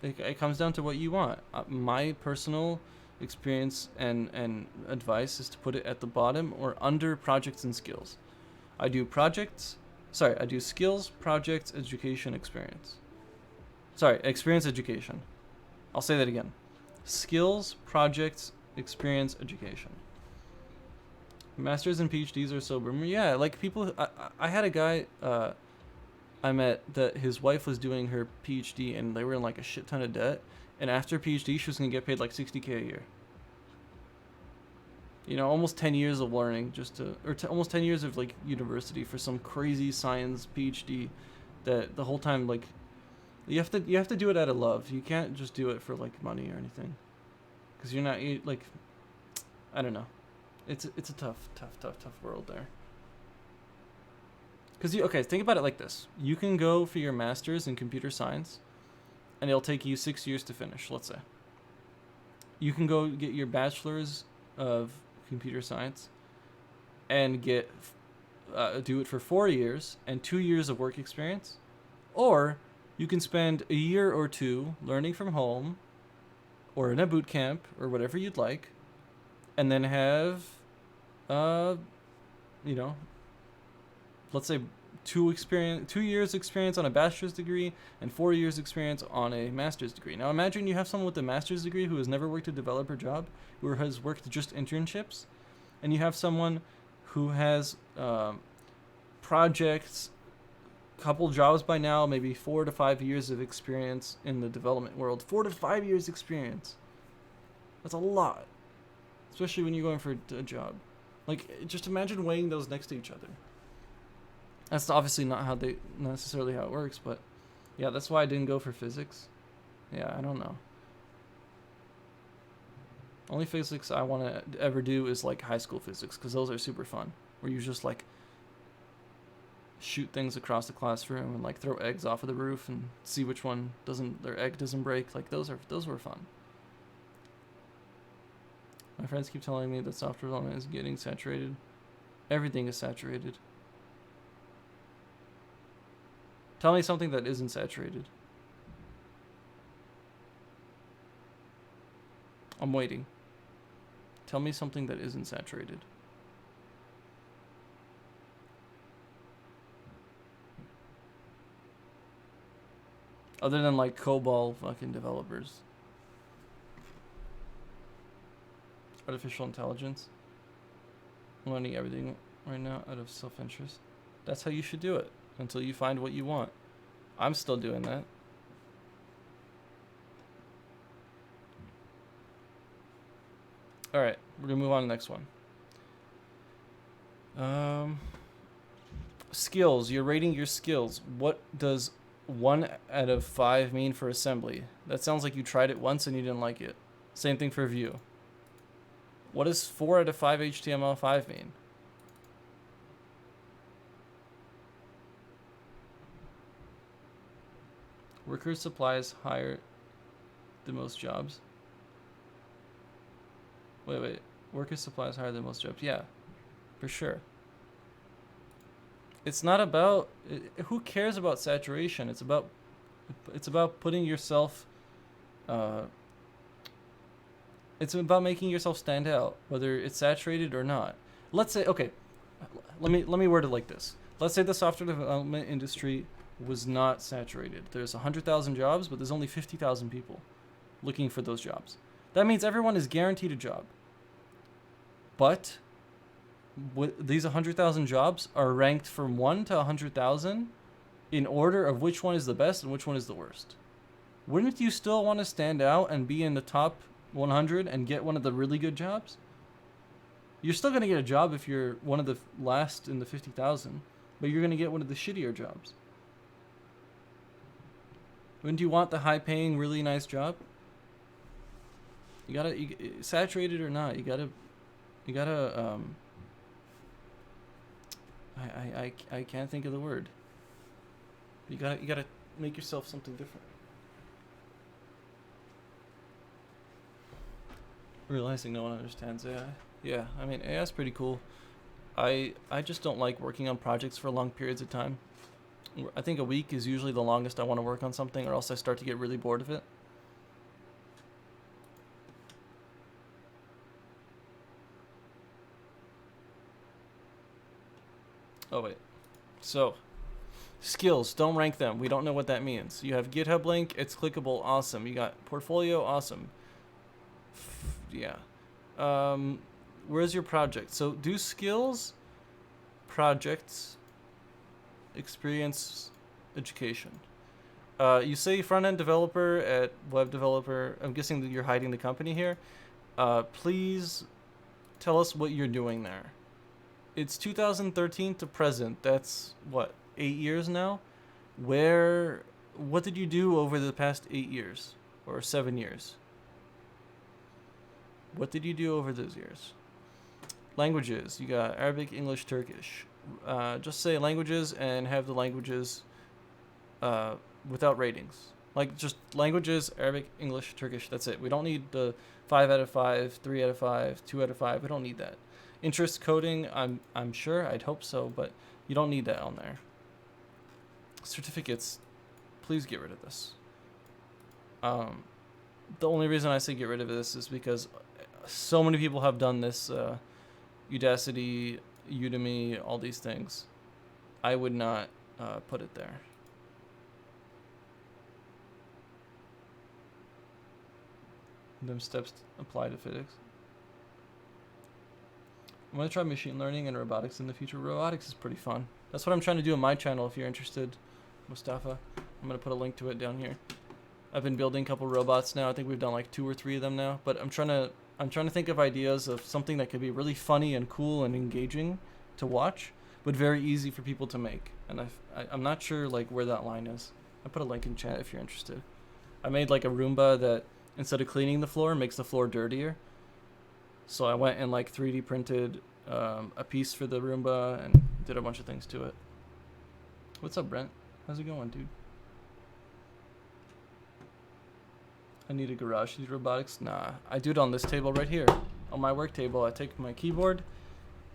it comes down to what you want. My personal experience and advice is to put it at the bottom or under projects and skills. I do skills, projects, education, experience. Experience, education. I'll say that again. Skills, projects, experience, education. Masters and PhDs are so boomer. Yeah, like people. I had a guy I met that his wife was doing her PhD and they were in like a shit ton of debt. And after PhD, she was gonna get paid like $60K a year. You know, almost 10 years of learning almost 10 years of like university for some crazy science PhD that the whole time like. You have to do it out of love. You can't just do it for like money or anything, because like, I don't know. It's a tough world there. Because think about it like this: you can go for your master's in computer science, and it'll take you 6 years to finish. Let's say. You can go get your bachelor's of computer science, and do it for 4 years and 2 years of work experience, or you can spend a year or two learning from home or in a boot camp or whatever you'd like, and then have, let's say 2 years experience on a bachelor's degree and 4 years experience on a master's degree. Now imagine you have someone with a master's degree who has never worked a developer job, who has worked just internships, and you have someone who has projects, couple jobs by now, maybe 4 to 5 years of experience in the development world. 4 to 5 years experience. That's a lot, especially when you're going for a job. Like, just imagine weighing those next to each other. That's obviously not necessarily how it works, but yeah, that's why I didn't go for physics. Yeah, I don't know. Only physics I want to ever do is like high school physics, because those are super fun, where you just like shoot things across the classroom and like throw eggs off of the roof and see which one their egg doesn't break. Like those were fun. My friends keep telling me that software development is getting saturated. Everything is saturated. Tell me something that isn't saturated. I'm waiting. Tell me something that isn't saturated. Other than like COBOL fucking developers. Artificial intelligence. I'm learning everything right now out of self-interest. That's how you should do it until you find what you want. I'm still doing that. Alright, we're gonna move on to the next one. Um, skills. You're rating your skills. What does 1 out of 5 mean for assembly? That sounds like you tried it once and you didn't like it. Same thing for view. What does 4 out of 5 HTML5 mean? Worker supplies hire the most jobs. Wait. Worker supplies hire the most jobs. Yeah, for sure. It's not about who cares about saturation. It's about putting yourself. It's about making yourself stand out, whether it's saturated or not. Let's say, okay, let me word it like this. Let's say the software development industry was not saturated. There's 100,000 jobs, but there's only 50,000 people looking for those jobs. That means everyone is guaranteed a job. But these 100,000 jobs are ranked from 1 to 100,000 in order of which one is the best and which one is the worst. Wouldn't you still want to stand out and be in the top 100 and get one of the really good jobs? You're still going to get a job if you're one of the last in the 50,000, but you're going to get one of the shittier jobs. Wouldn't you want the high-paying, really nice job? You gotta, saturated or not, you gotta. I can't think of the word. You gotta make yourself something different. Realizing no one understands AI. Yeah, I mean AI is pretty cool. I just don't like working on projects for long periods of time. I think a week is usually the longest I want to work on something, or else I start to get really bored of it. Oh wait. So, skills, don't rank them. We don't know what that means. You have GitHub link, it's clickable, awesome. You got portfolio, awesome. Yeah. Where's your project? So do skills, projects, experience, education. You say front-end developer at web developer. I'm guessing that you're hiding the company here. Please tell us what you're doing there. It's 2013 to present. That's what, 8 years now? What did you do over the past 8 years or 7 years? What did you do over those years? Languages. You got Arabic, English, Turkish. Just say languages and have the languages without ratings. Like just languages, Arabic, English, Turkish. That's it. We don't need the 5 out of 5, 3 out of 5, 2 out of 5. We don't need that. Interest coding, I'm sure. I'd hope so, but you don't need that on there. Certificates, please get rid of this. The only reason I say get rid of this is because so many people have done this. Udacity, Udemy, all these things. I would not put it there. Them steps apply to physics. I'm going to try machine learning and robotics in the future. Robotics is pretty fun. That's what I'm trying to do on my channel if you're interested, Mustafa. I'm going to put a link to it down here. I've been building a couple robots now. I think we've done like 2 or 3 of them now. But I'm trying to think of ideas of something that could be really funny and cool and engaging to watch, but very easy for people to make. And I'm not sure like where that line is. I put a link in chat if you're interested. I made like a Roomba that instead of cleaning the floor, makes the floor dirtier. So I went and like 3D printed a piece for the Roomba and did a bunch of things to it. What's up, Brent? How's it going, dude? I need a garage. Need robotics? Nah, I do it on this table right here. On my work table, I take my keyboard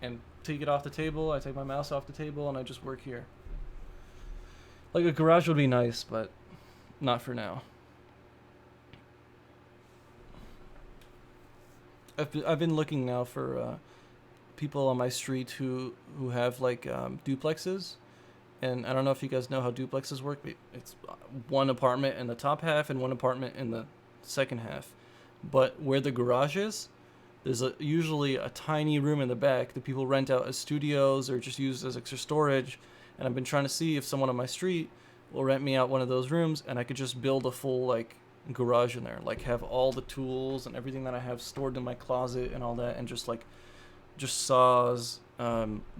and take it off the table. I take my mouse off the table and I just work here. Like a garage would be nice, but not for now. I've been looking now for people on my street who have like duplexes, and I don't know if you guys know how duplexes work. It's one apartment in the top half and one apartment in the second half, but where the garage is, there's usually a tiny room in the back that people rent out as studios or just use as extra storage. And I've been trying to see if someone on my street will rent me out one of those rooms, and I could just build a full like garage in there, like have all the tools and everything that I have stored in my closet and all that, and just saws,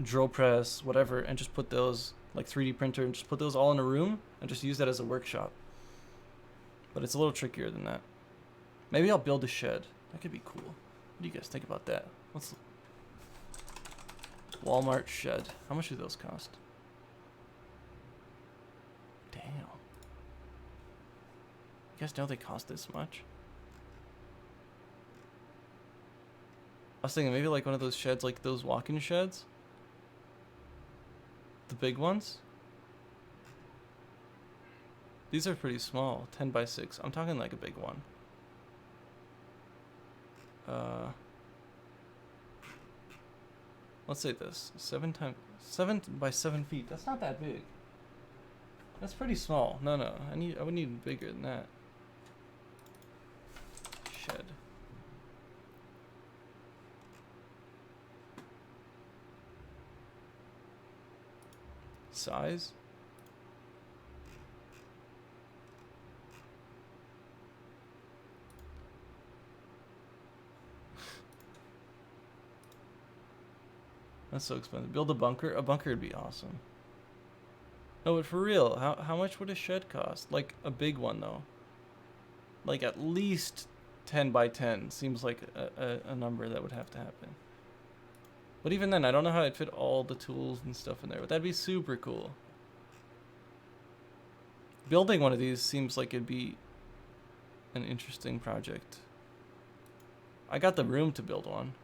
drill press, whatever, and just put those, like 3D printer, and just put those all in a room and just use that as a workshop. But it's a little trickier than that. Maybe I'll build a shed. That could be cool. What do you guys think about that? What's Walmart shed? How much do those cost? Damn. You guys know they cost this much? I was thinking maybe like one of those sheds, like those walk-in sheds. The big ones. These are pretty small, 10 by 6. I'm talking like a big one. Let's say this, 7 by 7 feet. That's not that big. That's pretty small. No, I would need bigger than that. Shed. Size. That's so expensive. Build a bunker? A bunker would be awesome. No, but for real, how much would a shed cost? Like a big one though. Like at least 10 by 10 seems like a number that would have to happen. But even then, I don't know how I'd fit all the tools and stuff in there, but that'd be super cool. Building one of these seems like it'd be an interesting project. I got the room to build one.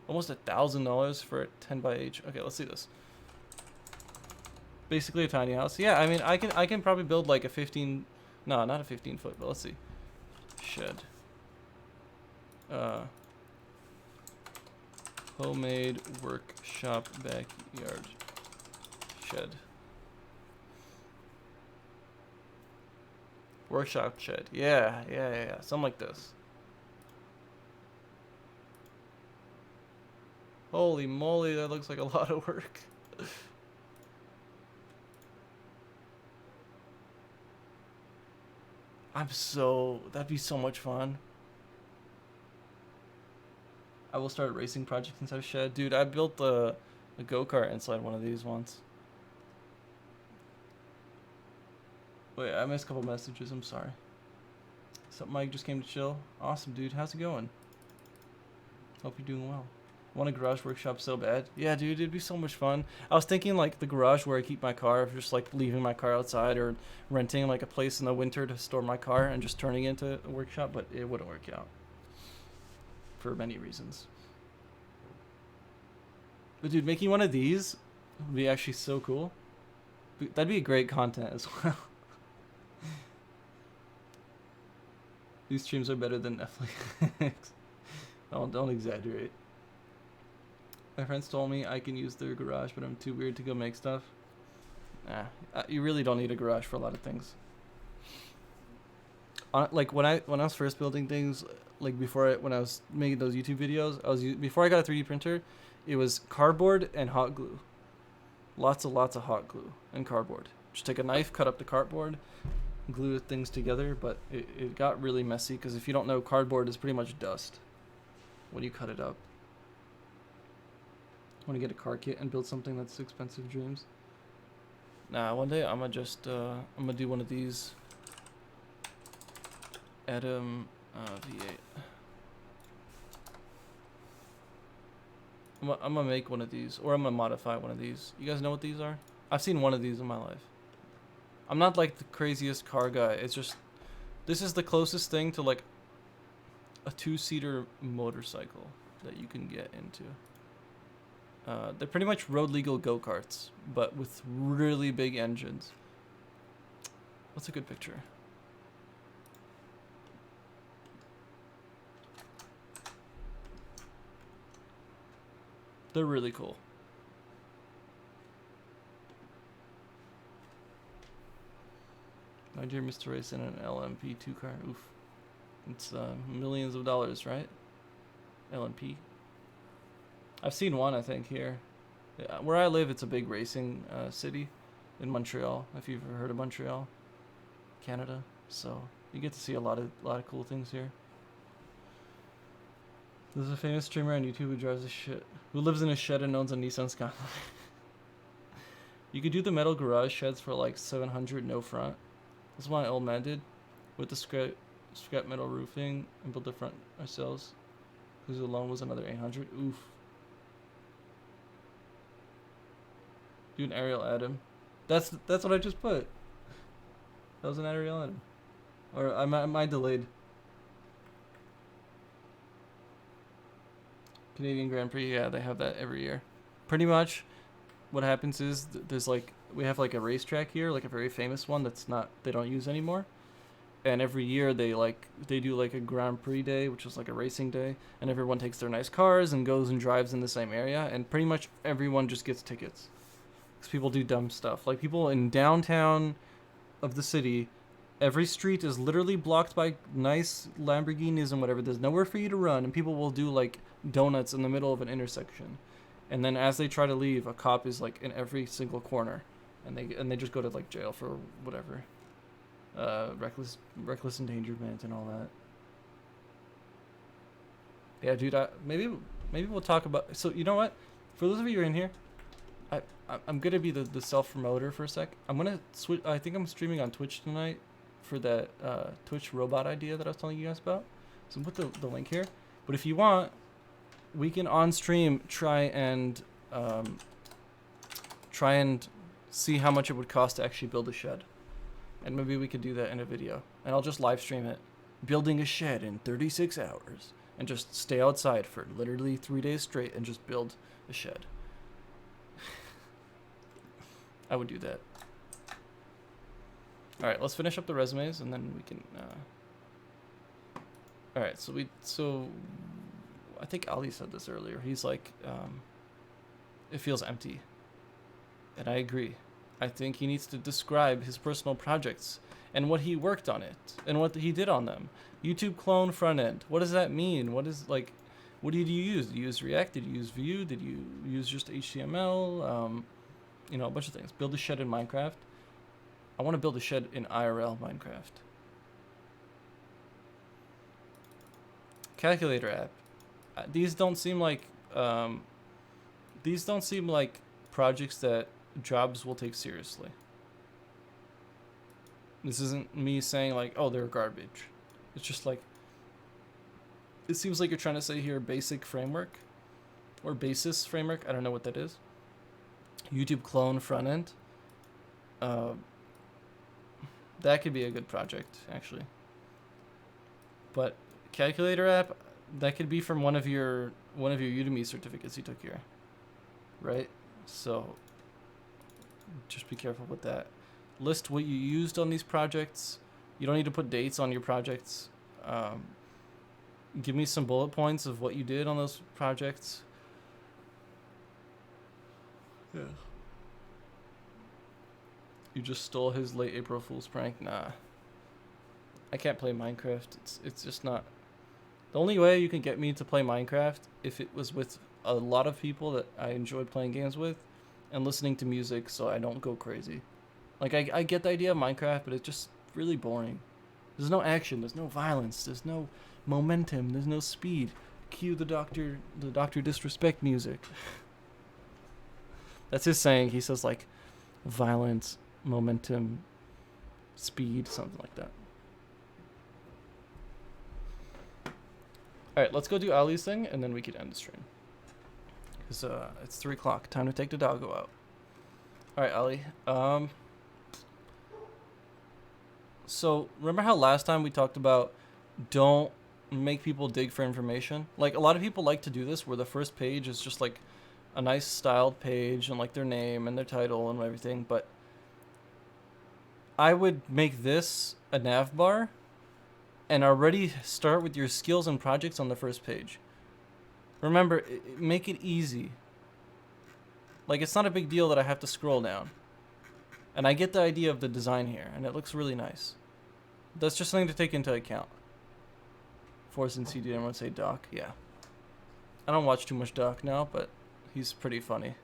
Almost $1,000 for a 10 by 8. Okay, let's see this. Basically a tiny house. Yeah, I mean, I can probably build like a 15. No, not a 15-foot, but let's see. Shed. Homemade workshop backyard shed. Workshop shed. Yeah. Something like this. Holy moly, that looks like a lot of work. That'd be so much fun. I will start a racing project inside a shed. Dude, I built a go-kart inside one of these once. Wait, I missed a couple messages, I'm sorry. Sup, Mike, just came to chill. Awesome, dude, how's it going? Hope you're doing well. Want a garage workshop so bad? Yeah, dude, it'd be so much fun. I was thinking like the garage where I keep my car, just like leaving my car outside or renting like a place in the winter to store my car and just turning it into a workshop, but it wouldn't work out for many reasons. But dude, making one of these would be actually so cool. That'd be great content as well. These streams are better than Netflix. Don't exaggerate. My friends told me I can use their garage, but I'm too weird to go make stuff. Nah, you really don't need a garage for a lot of things. Like when I was first building things, like when I was making those YouTube videos, before I got a 3D printer, it was cardboard and hot glue. Lots of hot glue and cardboard. Just take a knife, cut up the cardboard, glue things together, but it got really messy because if you don't know, cardboard is pretty much dust when you cut it up. Want to get a car kit and build something that's expensive dreams? Nah, one day I'm gonna just I'm gonna do one of these Atom V8. I'm gonna make one of these, or I'm gonna modify one of these. You guys know what these are? I've seen one of these in my life. I'm not like the craziest car guy. It's just, this is the closest thing to like a 2-seater motorcycle that you can get into. They're pretty much road legal go-karts, but with really big engines. What's a good picture? They're really cool. My dear Mr. Race in an LMP2 car. Oof. It's millions of dollars, right? LMP. I've seen one, I think, here. Yeah, where I live, it's a big racing city in Montreal, if you've ever heard of Montreal, Canada. So you get to see a lot of cool things here. There's a famous streamer on YouTube who lives in a shed and owns a Nissan Skyline. You could do the metal garage sheds for like 700 no front. That's what my old man did with the scrap metal roofing and built the front ourselves. Whose alone was another 800. Oof. Do an aerial Adam. That's what I just put. That was an aerial Adam. Or am I delayed? Canadian Grand Prix, yeah, they have that every year. Pretty much what happens is there's like, we have like a racetrack here, like a very famous one that's not, they don't use anymore. And every year they do like a Grand Prix day, which is like a racing day, and everyone takes their nice cars and goes and drives in the same area, and pretty much everyone just gets tickets. Because people do dumb stuff. Like people in downtown of the city, every street is literally blocked by nice Lamborghinis and whatever. There's nowhere for you to run, and people will do like donuts in the middle of an intersection. And then as they try to leave, a cop is like in every single corner, and they just go to like jail for whatever, reckless endangerment and all that. Yeah, dude. Maybe we'll talk about. So you know what? For those of you who are in here, I'm gonna be the self promoter for a sec. I'm gonna switch. I think I'm streaming on Twitch tonight for that Twitch robot idea that I was telling you guys about. So I'll put the link here. But if you want, we can on stream try and see how much it would cost to actually build a shed, and maybe we could do that in a video. And I'll just live stream it, building a shed in 36 hours, and just stay outside for literally 3 days straight and just build a shed. I would do that. All right, let's finish up the resumes and then we can. All right, so I think Ali said this earlier. He's like, it feels empty, and I agree. I think he needs to describe his personal projects and what he worked on it and what he did on them. YouTube clone front end. What does that mean? What did you use? Did you use React? Did you use Vue? Did you use just HTML? You know, a bunch of things. Build a shed in Minecraft. I want to build a shed in IRL Minecraft. Calculator app. These don't seem like projects that jobs will take seriously. This isn't me saying like, oh, they're garbage. It's just like, it seems like you're trying to say here basic framework or basis framework. I don't know what that is. YouTube clone front end. That could be a good project actually. But calculator app, that could be from one of your Udemy certificates you took here, right? So just be careful with that. List what you used on these projects. You don't need to put dates on your projects. Give me some bullet points of what you did on those projects. Yeah. You just stole his late April Fool's prank? Nah. I can't play Minecraft. It's just not. The only way you can get me to play Minecraft if it was with a lot of people that I enjoyed playing games with and listening to music so I don't go crazy. Like I get the idea of Minecraft, but it's just really boring. There's no action, there's no violence, there's no momentum, there's no speed. Cue the Doctor Disrespect music. That's his saying. He says like violence, momentum, speed, something like that. Alright, let's go do Ali's thing and then we can end the stream. Because it's 3 o'clock. Time to take the doggo out. Alright, Ali. So remember how last time we talked about don't make people dig for information? Like a lot of people like to do this where the first page is just like a nice styled page and like their name and their title and everything, but I would make this a nav bar and already start with your skills and projects on the first page. Remember, make it easy. Like it's not a big deal that I have to scroll down. And I get the idea of the design here, and it looks really nice. That's just something to take into account. Force and CD, everyone say Doc, yeah. I don't watch too much Doc now, but he's pretty funny.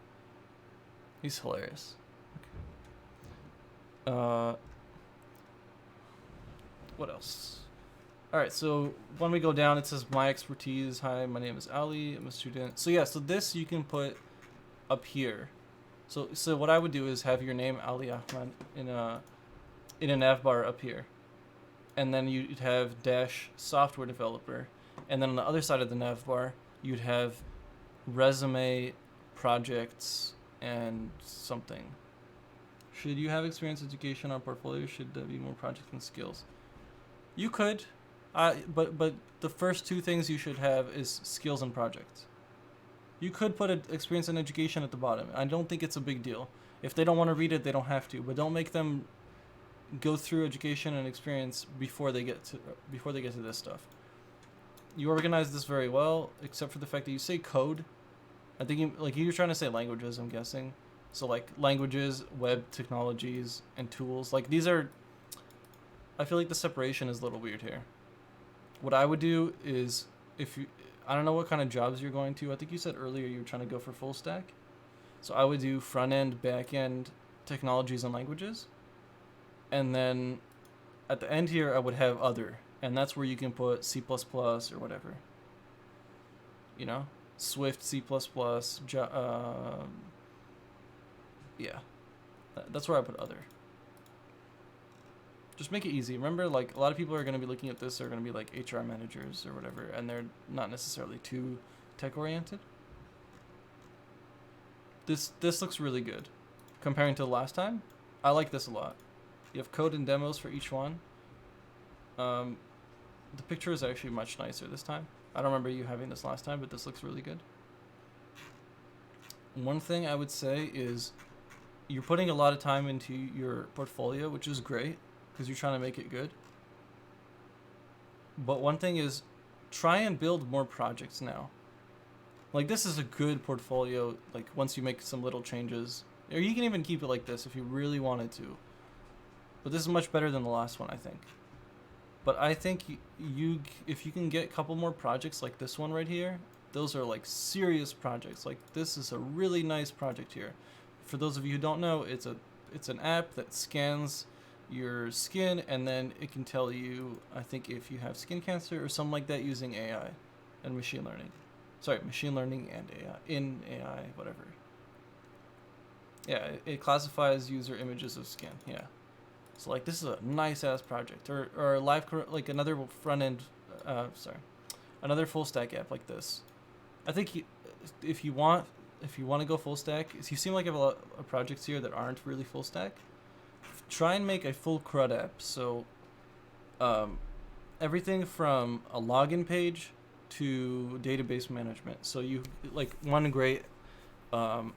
He's hilarious. Okay. What else? All right, so when we go down, it says my expertise. Hi, my name is Ali. I'm a student. So yeah, so this you can put up here. So what I would do is have your name Ali Ahmed in a nav bar up here, and then you'd have dash software developer, and then on the other side of the nav bar you'd have resume, projects, and something. Should you have experience, education, or portfolio? Should there be more projects and skills? You could, but the first two things you should have is skills and projects. You could put experience and education at the bottom. I don't think it's a big deal. If they don't want to read it, they don't have to. But don't make them go through education and experience before they get to this stuff. You organize this very well, except for the fact that you say code. I think you're trying to say languages, I'm guessing. So like languages, web technologies, and tools. Like these are, I feel like the separation is a little weird here. What I would do is, I don't know what kind of jobs you're going to. I think you said earlier you were trying to go for full stack. So I would do front end, back end, technologies and languages. And then at the end here, I would have other. And that's where you can put C++ or whatever. You know? Swift, C++, yeah. That's where I put other. Just make it easy. Remember, like, a lot of people are going to be looking at this, are going to be like HR managers or whatever, and they're not necessarily too tech-oriented. This looks really good. Comparing to the last time, I like this a lot. You have code and demos for each one. The picture is actually much nicer this time. I don't remember you having this last time, but this looks really good. One thing I would say is you're putting a lot of time into your portfolio, which is great because you're trying to make it good. But one thing is try and build more projects now. Like this is a good portfolio, like once you make some little changes. Or you can even keep it like this if you really wanted to. But this is much better than the last one, I think. But I think if you can get a couple more projects like this one right here, those are like serious projects. Like this is a really nice project here. For those of you who don't know, it's an app that scans your skin and then it can tell you, I think, if you have skin cancer or something like that using AI and machine learning. Sorry, machine learning and AI, in AI, whatever. Yeah, it classifies user images of skin. Yeah. So like this is a nice ass project, or live like another front end, another full stack app like this. I think if you want to go full stack, you seem like you have a lot of projects here that aren't really full stack. Try and make a full CRUD app. So everything from a login page to database management. So you like one great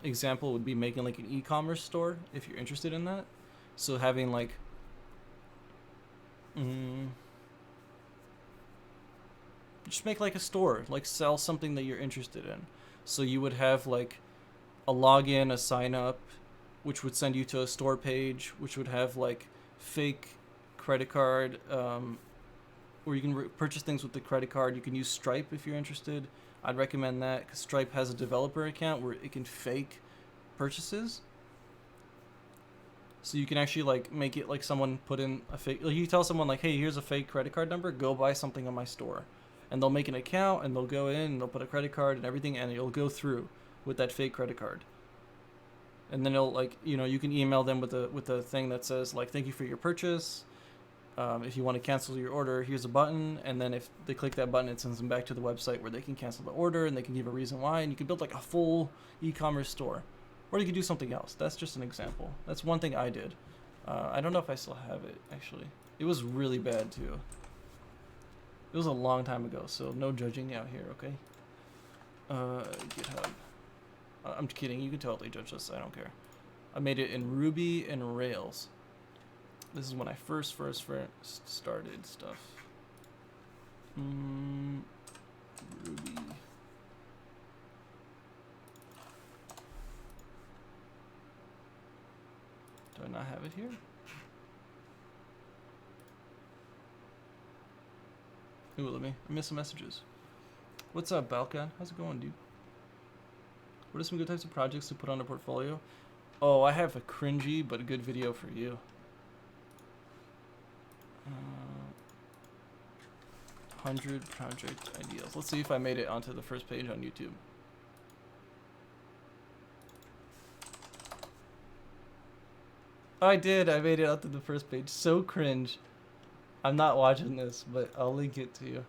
example would be making like an e-commerce store if you're interested in that. So having like just make like a store, like sell something that you're interested in. So you would have like a login, a sign up, which would send you to a store page, which would have like fake credit card, where you can purchase things with the credit card. You can use Stripe if you're interested. I'd recommend that because Stripe has a developer account where it can fake purchases. So you can actually like make it like someone put in a fake, like you tell someone like, hey, here's a fake credit card number, go buy something on my store. And they'll make an account and they'll go in and they'll put a credit card and everything and it'll go through with that fake credit card. And then it'll like, you can email them with a thing that says like, thank you for your purchase. If you want to cancel your order, here's a button. And then if they click that button, it sends them back to the website where they can cancel the order and they can give a reason why. And you can build like a full e-commerce store. Or you could do something else. That's just an example. That's one thing I did. I don't know if I still have it, actually. It was really bad, too. It was a long time ago, so no judging out here, okay? GitHub. I'm kidding. You can totally judge this. I don't care. I made it in Ruby and Rails. This is when I first started stuff. Ruby. Do I not have it here? Ooh, let me. I missed some messages. What's up, Balkan? How's it going, dude? What are some good types of projects to put on a portfolio? Oh, I have a cringy but a good video for you. 100 project ideas. Let's see if I made it onto the first page on YouTube. Oh, I did. I made it onto the first page. So cringe. I'm not watching this, but I'll link it to you.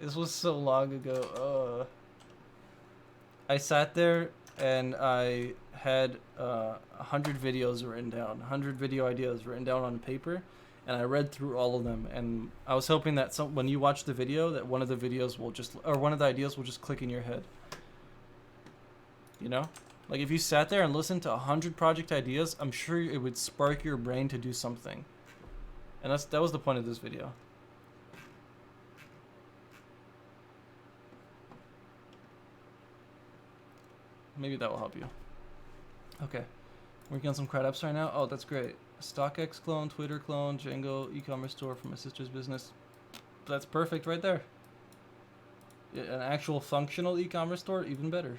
This was so long ago. I sat there and I had 100 videos written down, 100 video ideas written down on paper, and I read through all of them. And I was hoping that when you watch the video, that one of the videos will just, or one of the ideas will just click in your head. You know, like if you sat there and listened to 100 project ideas, I'm sure it would spark your brain to do something. And that was the point of this video. Maybe that will help you. Okay. Working on some CRUD apps right now. Oh, that's great. StockX clone, Twitter clone, Django e-commerce store for my sister's business. That's perfect right there. An actual functional e-commerce store, even better.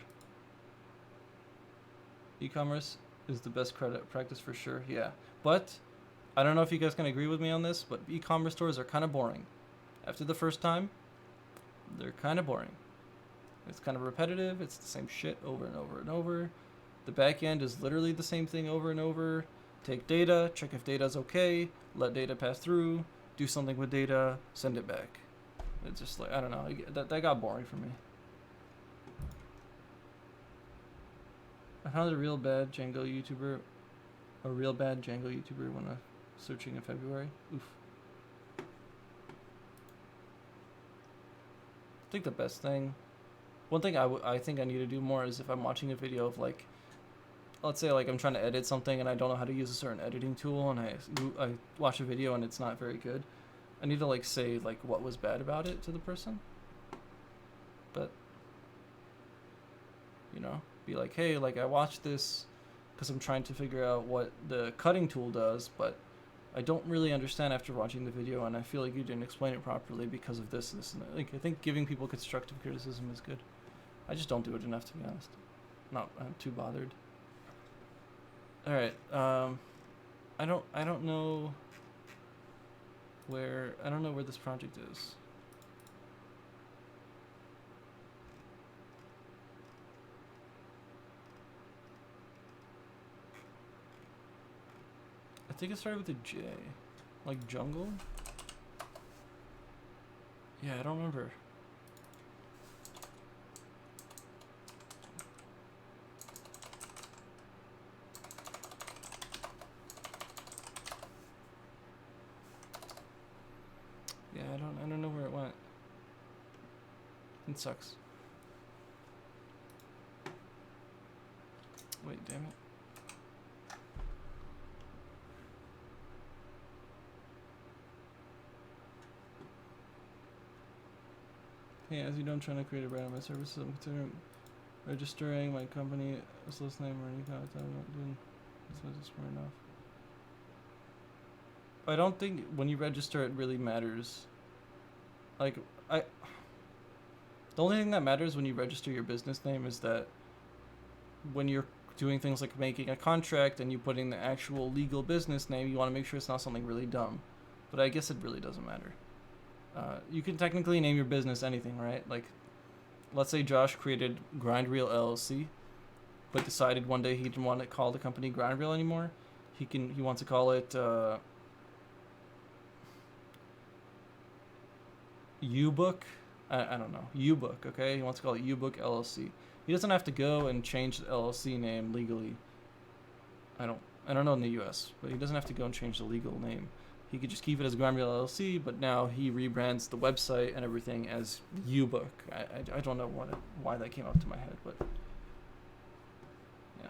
E-commerce is the best credit practice for sure, yeah. But I don't know if you guys can agree with me on this, but e-commerce stores are kind of boring. After the first time, they're kind of boring. It's kind of repetitive. It's the same shit over and over and over. The back end is literally the same thing over and over. Take data, check if data's okay, let data pass through, do something with data, send it back. It's just like, I don't know, that got boring for me. I found a real bad Django YouTuber when searching in February. Oof. I think the best thing, one thing I think I need to do more is if I'm watching a video of like, let's say like I'm trying to edit something and I don't know how to use a certain editing tool and I watch a video and it's not very good. I need to like say like what was bad about it to the person. But, you know, be like, hey, like I watched this because I'm trying to figure out what the cutting tool does, but I don't really understand after watching the video, and I feel like you didn't explain it properly because of this, and that. Like, I think giving people constructive criticism is good. I just don't do it enough, to be honest. I'm too bothered. All right. I don't know where this project is. I think it started with a J. Like jungle? Yeah, I don't remember. Yeah, I don't know where it went. It sucks. Wait, damn it. Hey, as you know, I'm trying to create a brand on my services. I'm considering registering my company as list name or any kind of time. I'm not doing this is enough. I don't think when you register it really matters. Like, the only thing that matters when you register your business name is that when you're doing things like making a contract and you put in the actual legal business name, you want to make sure it's not something really dumb. But I guess it really doesn't matter. You can technically name your business anything, right? Like, let's say Josh created Grindreel LLC, but decided one day he didn't want to call the company Grindreel anymore. He wants to call it U-Book. I don't know, U-Book. Okay, he wants to call it U-Book LLC. He doesn't have to go and change the LLC name legally. I don't know in the U.S., but he doesn't have to go and change the legal name. He could just keep it as Grindreel LLC, but now he rebrands the website and everything as U-Book. I don't know why that came up to my head, but yeah.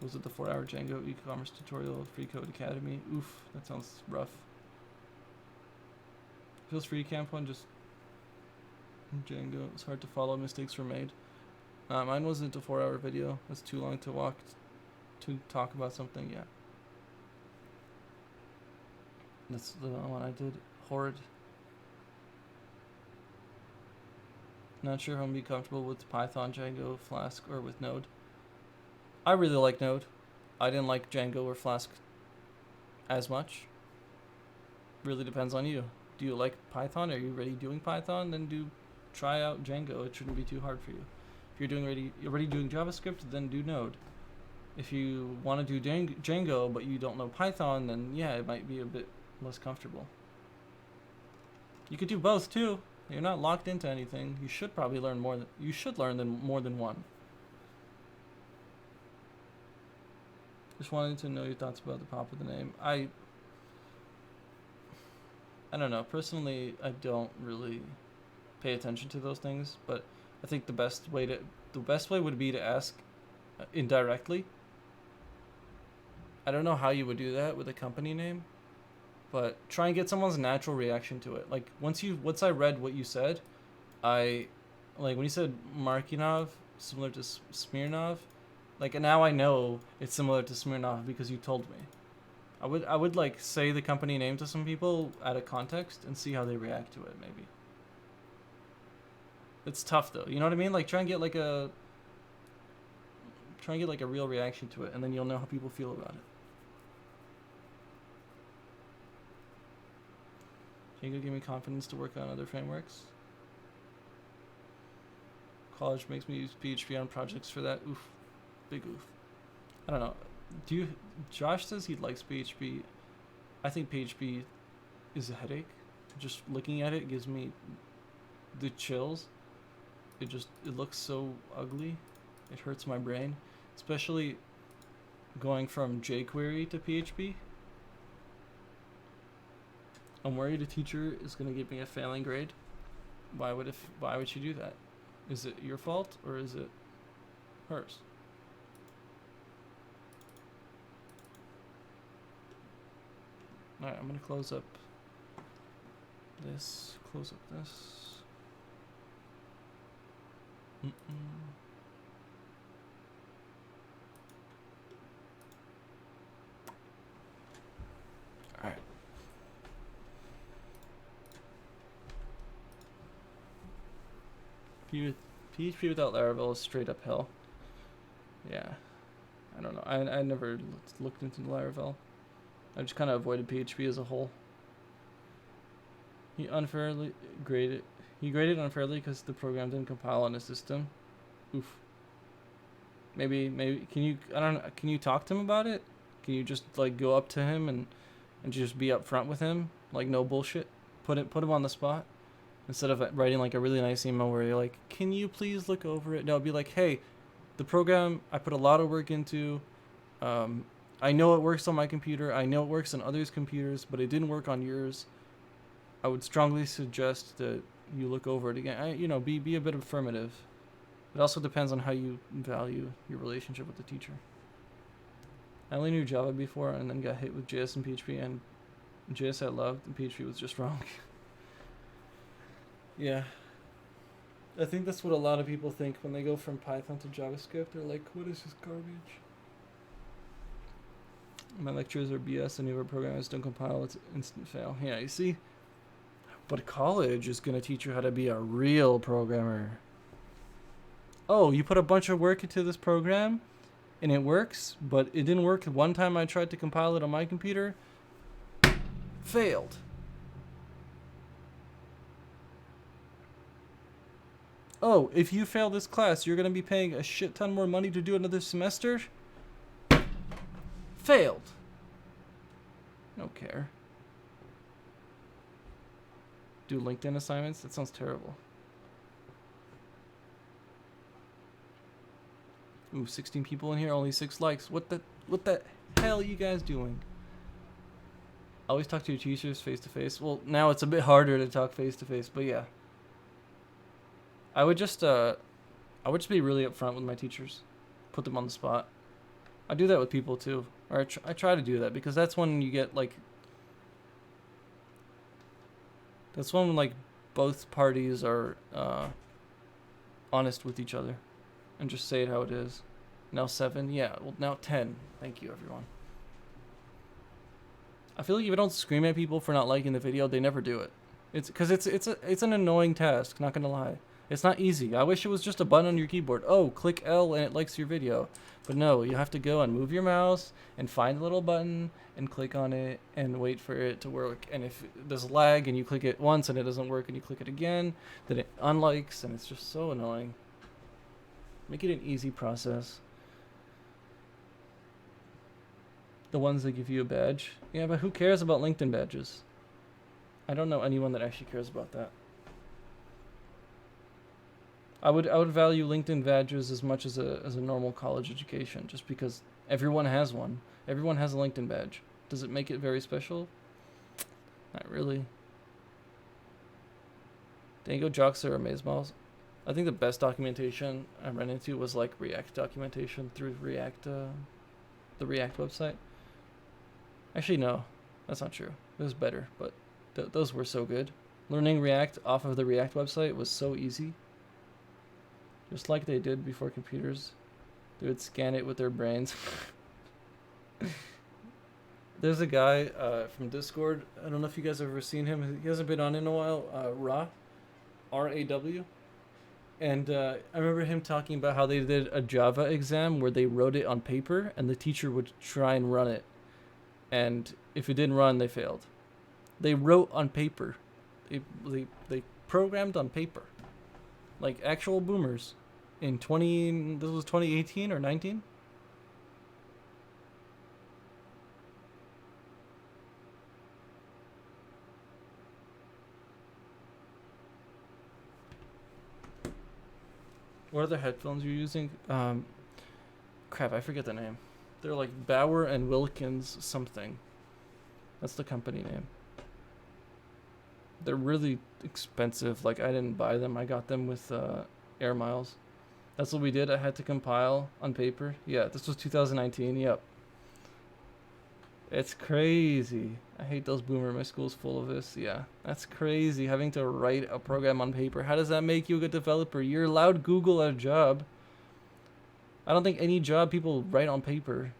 Was it the 4-hour Django e-commerce tutorial, Free Code Academy? Oof, that sounds rough. Feels free camp one, just Django. It's hard to follow, mistakes were made. Mine wasn't a 4-hour video. That's too long to talk about something, yeah. That's the one I did. Horrid. Not sure if I'm gonna be comfortable with Python, Django, Flask, or with Node. I really like Node. I didn't like Django or Flask as much. Really depends on you. Do you like Python? Are you already doing Python? Then try out Django. It shouldn't be too hard for you. If you're already doing JavaScript, then do Node. If you want to do Django but you don't know Python, then yeah, it might be a bit less comfortable. You could do both too. You're not locked into anything. You should probably learn more than one. Just wanted to know your thoughts about the pop of the name. I don't know. Personally, I don't really pay attention to those things, but I think the best way would be to ask indirectly. I don't know how you would do that with a company name, but try and get someone's natural reaction to it. Like once I read what you said, when you said Markinov similar to Smirnov, like now I know it's similar to Smirnov because you told me. I would like say the company name to some people out of context and see how they react to it. Maybe it's tough though. You know what I mean? Like try and get like a real reaction to it, and then you'll know how people feel about it. Django gave me confidence to work on other frameworks. College makes me use PHP on projects for that. Oof. Big oof. I don't know. Josh says he likes PHP. I think PHP is a headache. Just looking at it gives me the chills. It looks so ugly. It hurts my brain. Especially going from jQuery to PHP. I'm worried a teacher is going to give me a failing grade. Why would she do that? Is it your fault or is it hers? Alright, I'm going to close up this. Alright. PHP without Laravel is straight up hell. Yeah. I don't know. I never looked into Laravel. I just kind of avoided PHP as a whole. He graded unfairly because the program didn't compile on his system. Oof. Maybe can you talk to him about it? Can you just like go up to him and just be upfront with him? Like no bullshit. Put him on the spot. Instead of writing like a really nice email where you're like, can you please look over it? No, it'd be like, hey, the program I put a lot of work into. I know it works on my computer. I know it works on others' computers, but it didn't work on yours. I would strongly suggest that you look over it again. Be a bit affirmative. It also depends on how you value your relationship with the teacher. I only knew Java before and then got hit with JS and PHP, and JS I loved and PHP was just wrong. Yeah. I think that's what a lot of people think when they go from Python to JavaScript. They're like, what is this garbage? My lectures are BS and newer programmers don't compile. It's instant fail. Yeah, you see? But college is going to teach you how to be a real programmer. Oh, you put a bunch of work into this program and it works, but it didn't work one time I tried to compile it on my computer. Failed. Oh, if you fail this class, you're going to be paying a shit ton more money to do another semester? Failed. I don't care. Do LinkedIn assignments? That sounds terrible. Ooh, 16 people in here, only 6 likes. What the hell are you guys doing? Always talk to your teachers face to face. Well, now it's a bit harder to talk face to face, but yeah. I would just be really upfront with my teachers. Put them on the spot. I do that with people too. Or I try to do that because that's when you get like... That's when like both parties are honest with each other. And just say it how it is. Now 7? Yeah, well now 10. Thank you everyone. I feel like if you don't scream at people for not liking the video, they never do it. It's because it's an annoying task, not gonna lie. It's not easy. I wish it was just a button on your keyboard. Oh, click L and it likes your video. But no, you have to go and move your mouse and find a little button and click on it and wait for it to work. And if there's lag and you click it once and it doesn't work and you click it again, then it unlikes, and it's just so annoying. Make it an easy process. The ones that give you a badge. Yeah, but who cares about LinkedIn badges? I don't know anyone that actually cares about that. I would value LinkedIn badges as much as a normal college education, just because everyone has one. Everyone has a LinkedIn badge. Does it make it very special? Not really. Dango jocks or amazeballs. I think the best documentation I ran into was like React documentation through React, the React website. Actually, no, that's not true. It was better, but those were so good. Learning React off of the React website was so easy. Just like they did before computers. They would scan it with their brains. There's a guy from Discord. I don't know if you guys have ever seen him. He hasn't been on in a while. Ra. R-A-W. And I remember him talking about how they did a Java exam where they wrote it on paper and the teacher would try and run it. And if it didn't run, they failed. They wrote on paper. They programmed on paper. Like actual boomers. In this was 2018 or 19? What are the headphones you're using? Crap, I forget the name. They're like Bauer and Wilkins something. That's the company name. They're really expensive. Like, I didn't buy them. I got them with air miles. That's what we did. I had to compile on paper. Yeah, this was 2019. Yep. It's crazy. I hate those boomer. My school's full of this. Yeah, that's crazy. Having to write a program on paper. How does that make you a good developer? You're allowed Google a job. I don't think any job people write on paper.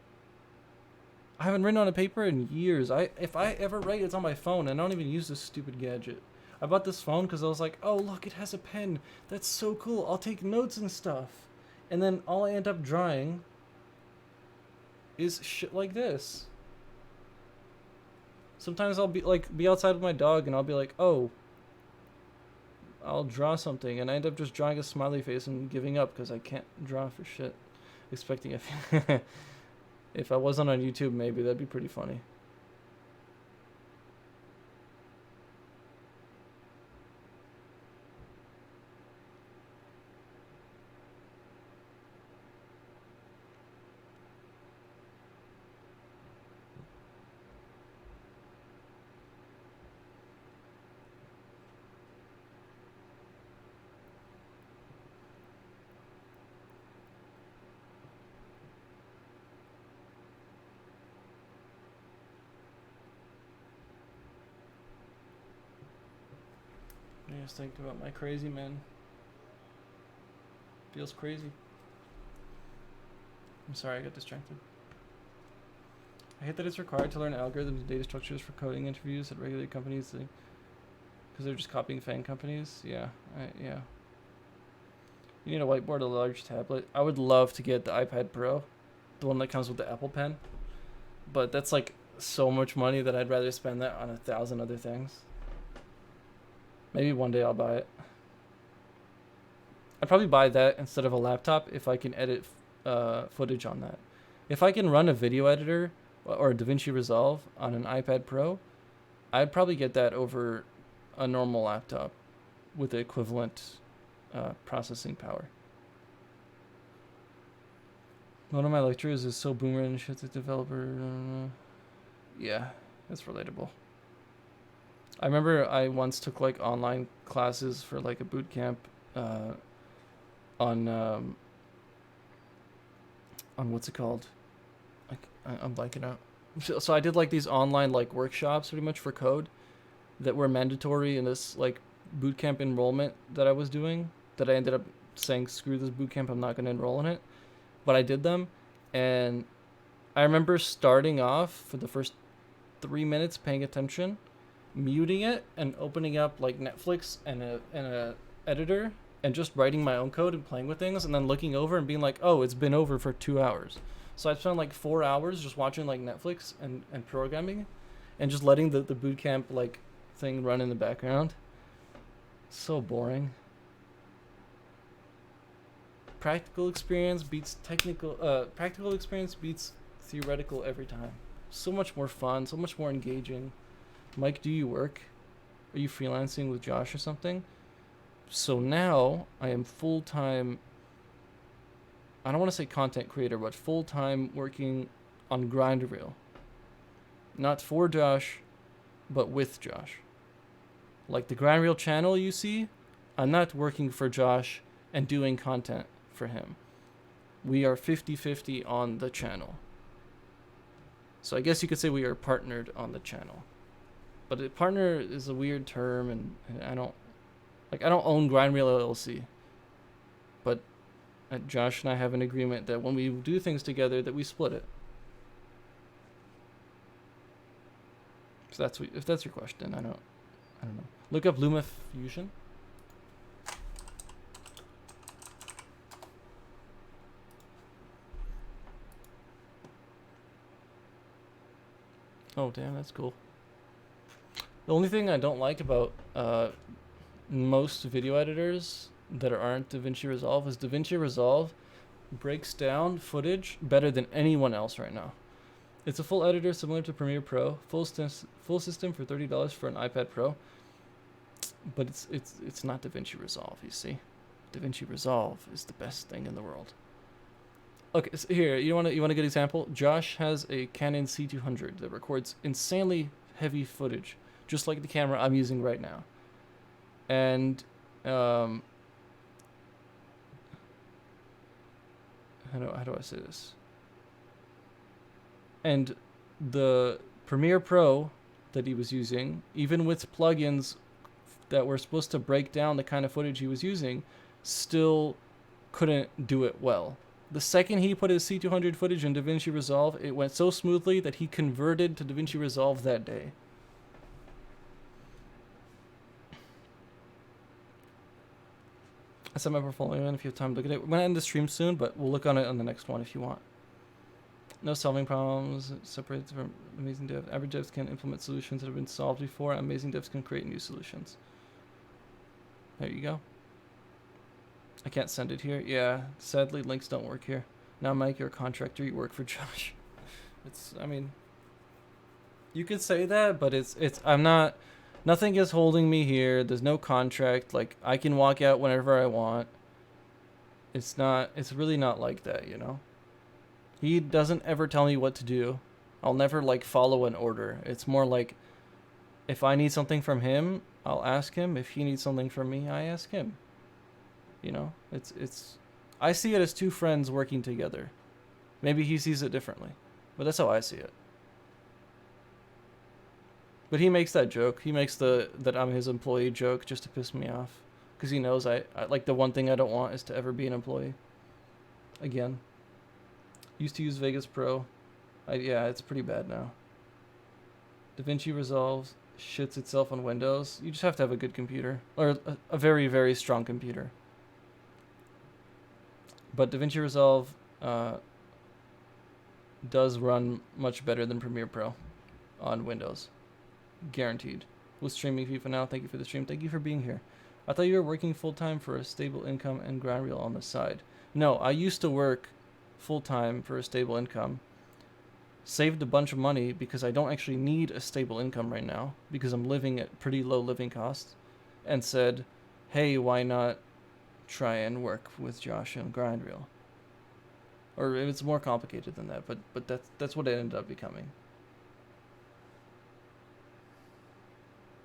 I haven't written on a paper in years. If I ever write, it's on my phone. I don't even use this stupid gadget. I bought this phone because I was like, oh, look, it has a pen. That's so cool. I'll take notes and stuff. And then all I end up drawing is shit like this. Sometimes I'll be outside with my dog and I'll be like, oh, I'll draw something. And I end up just drawing a smiley face and giving up because I can't draw for shit. Expecting it. If I wasn't on YouTube, maybe that'd be pretty funny. I just think about my crazy man. Feels crazy. I'm sorry, I got distracted. I hate that it's required to learn algorithms and data structures for coding interviews at regular companies because they're just copying fan companies. Yeah, yeah. You need a whiteboard, a large tablet. I would love to get the iPad Pro, the one that comes with the Apple Pen, but that's like so much money that I'd rather spend that on 1,000 other things. Maybe one day I'll buy it. I'd probably buy that instead of a laptop if I can edit footage on that. If I can run a video editor or a DaVinci Resolve on an iPad Pro, I'd probably get that over a normal laptop with the equivalent processing power. One of my lecturers is so boomer and shit's a developer. Yeah, it's relatable. I remember I once took like online classes for like a boot camp on what's it called? I'm blanking out. So I did like these online like workshops pretty much for code that were mandatory in this like boot camp enrollment that I was doing, that I ended up saying, screw this boot camp, I'm not going to enroll in it. But I did them, and I remember starting off for the first 3 minutes paying attention, muting it and opening up like Netflix and a editor and just writing my own code and playing with things, and then looking over and being like, oh, it's been over for 2 hours. So I spent like 4 hours just watching like Netflix and programming, and just letting the boot camp like thing run in the background. So boring. Practical experience beats theoretical every time. So much more fun, so much more engaging. Mike, do you work? Are you freelancing with Josh or something? So now I am full-time, I don't want to say content creator, but full-time working on Grind Reel. Not for Josh, but with Josh. Like the Grind Reel channel you see, I'm not working for Josh and doing content for him. We are 50-50 on the channel. So I guess you could say we are partnered on the channel. But a partner is a weird term, and I don't own Grind Reel LLC. But Josh and I have an agreement that when we do things together, that we split it. So if that's your question, I don't know. Look up Luma Fusion. Oh damn, that's cool. The only thing I don't like about most video editors that aren't DaVinci Resolve is DaVinci Resolve breaks down footage better than anyone else right now. It's a full editor similar to Premiere Pro, full system for $30 for an iPad Pro. But it's not DaVinci Resolve, you see. DaVinci Resolve is the best thing in the world. Okay, so here, you want a good example? Josh has a Canon C200 that records insanely heavy footage, just like the camera I'm using right now. And how do I say this? And the Premiere Pro that he was using, even with plugins that were supposed to break down the kind of footage he was using, still couldn't do it well. The second he put his C200 footage in DaVinci Resolve, it went so smoothly that he converted to DaVinci Resolve that day. I set my portfolio in if you have time to look at it. We're going to end the stream soon, but we'll look on it on the next one if you want. No solving problems, separates from amazing dev. Average devs can implement solutions that have been solved before. Amazing devs can create new solutions. There you go. I can't send it here. Yeah, sadly links don't work here. Now Mike, you're a contractor, you work for Josh. I mean, you could say that, but I'm not, nothing is holding me here. There's no contract. Like, I can walk out whenever I want. It's really not like that, you know? He doesn't ever tell me what to do. I'll never like follow an order. It's more like, if I need something from him, I'll ask him. If he needs something from me, I ask him. You know, I see it as two friends working together. Maybe he sees it differently, but that's how I see it. But he makes that joke. He makes that I'm his employee joke just to piss me off, because he knows I like, the one thing I don't want is to ever be an employee again. Used to use Vegas Pro. Yeah, it's pretty bad now. DaVinci Resolve shits itself on Windows. You just have to have a good computer, or a very, very strong computer. But DaVinci Resolve does run much better than Premiere Pro on Windows. Guaranteed. With streaming FIFA now, thank you for the stream. Thank you for being here. I thought you were working full-time for a stable income and Grind Reel on the side. No, I used to work full-time for a stable income. Saved a bunch of money because I don't actually need a stable income right now, because I'm living at pretty low living costs, and said, hey, why not try and work with Josh and Grind Reel? Or it's more complicated than that, but that's what it ended up becoming.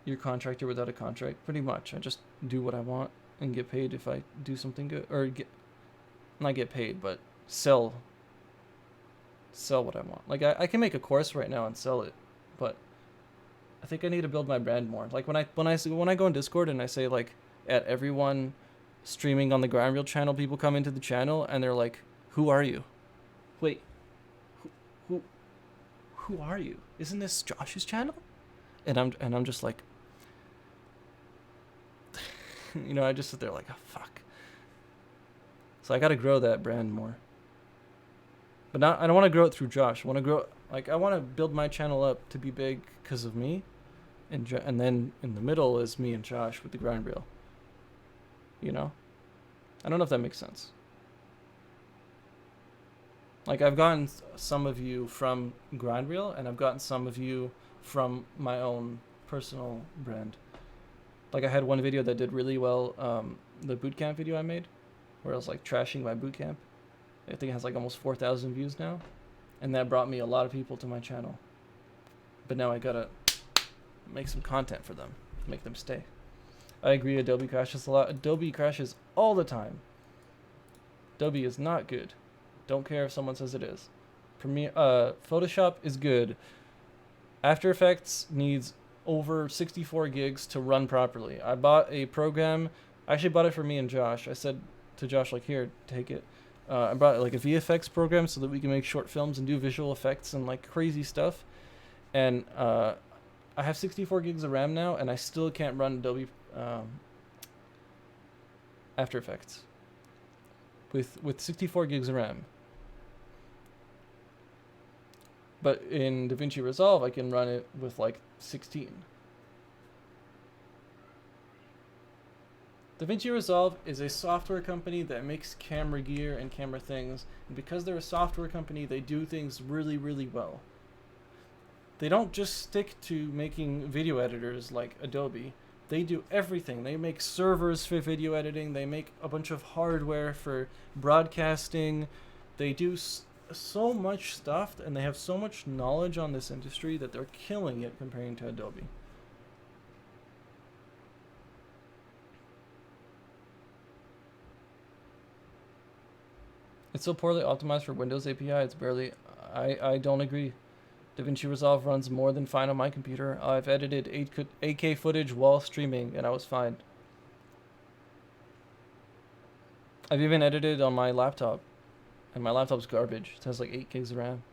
You're a contractor without a contract, pretty much. I just do what I want and get paid if I do something good, or not get paid, but sell what I want. Like, I can make a course right now and sell it, but I think I need to build my brand more. Like, when I go on Discord and I say, like, at everyone streaming on the Grind Reel channel, people come into the channel and they're like, who are you? Wait, who are you? Isn't this Josh's channel? And I'm just like, you know, I just sit there like, oh, fuck. So I gotta grow that brand more. But not, I don't want to grow it through Josh. I want to grow, like, I want to build my channel up to be big because of me, and then in the middle is me and Josh with the grind reel. You know, I don't know if that makes sense. Like, I've gotten some of you from grind reel, and I've gotten some of you from my own personal brand. Like, I had one video that did really well, the bootcamp video I made, where I was like trashing my bootcamp. I think it has like almost 4,000 views now, and that brought me a lot of people to my channel. But now I gotta make some content for them, make them stay. I agree, Adobe crashes a lot. Adobe crashes all the time. Adobe is not good. Don't care if someone says it is. Photoshop is good. After Effects needs over 64 gigs to run properly. I bought a program. I actually bought it for me and Josh. I said to Josh, like, here, take it. I brought like a VFX program so that we can make short films and do visual effects and like crazy stuff. And I have 64 gigs of RAM now, and I still can't run Adobe After Effects with 64 gigs of RAM. But in DaVinci Resolve, I can run it with like 16. DaVinci Resolve is a software company that makes camera gear and camera things, and because they're a software company, they do things really, really well. They don't just stick to making video editors like Adobe. They do everything. They make servers for video editing, they make a bunch of hardware for broadcasting. They do so much stuff, and they have so much knowledge on this industry that they're killing it comparing to Adobe. It's so poorly optimized for Windows API, it's barely... I don't agree. DaVinci Resolve runs more than fine on my computer. I've edited 8K footage while streaming, and I was fine. I've even edited on my laptop, and my laptop's garbage. It has like 8 gigs of RAM.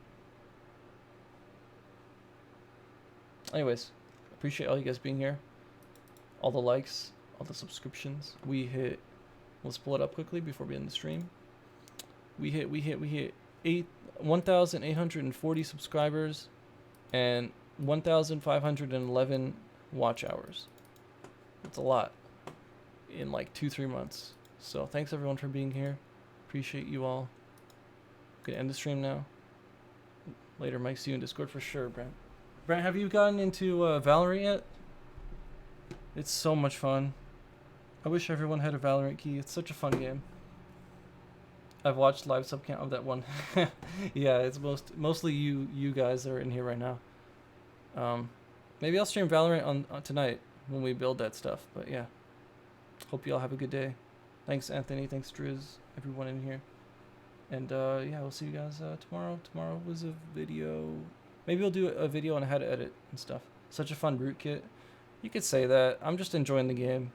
Anyways, appreciate all you guys being here. All the likes, all the subscriptions. We hit... Let's pull it up quickly before we end the stream. We hit 1,840 subscribers and 1,511 watch hours. That's a lot in like 2-3 months. So thanks everyone for being here. Appreciate you all. Gonna end the stream now. Later, Mike, see you in Discord for sure, Brent. Brent, have you gotten into Valorant yet? It's so much fun. I wish everyone had a Valorant key. It's such a fun game. I've watched live sub count of that one. Yeah, it's mostly you guys that are in here right now. Maybe I'll stream Valorant on tonight when we build that stuff. But yeah, hope you all have a good day. Thanks Anthony, thanks Driz, everyone in here. And yeah, we'll see you guys tomorrow. Tomorrow was a video. Maybe we'll do a video on how to edit and stuff. Such a fun rootkit. You could say that. I'm just enjoying the game.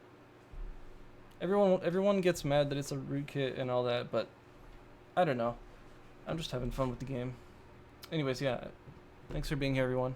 Everyone gets mad that it's a rootkit and all that, but I don't know. I'm just having fun with the game. Anyways, yeah. Thanks for being here, everyone.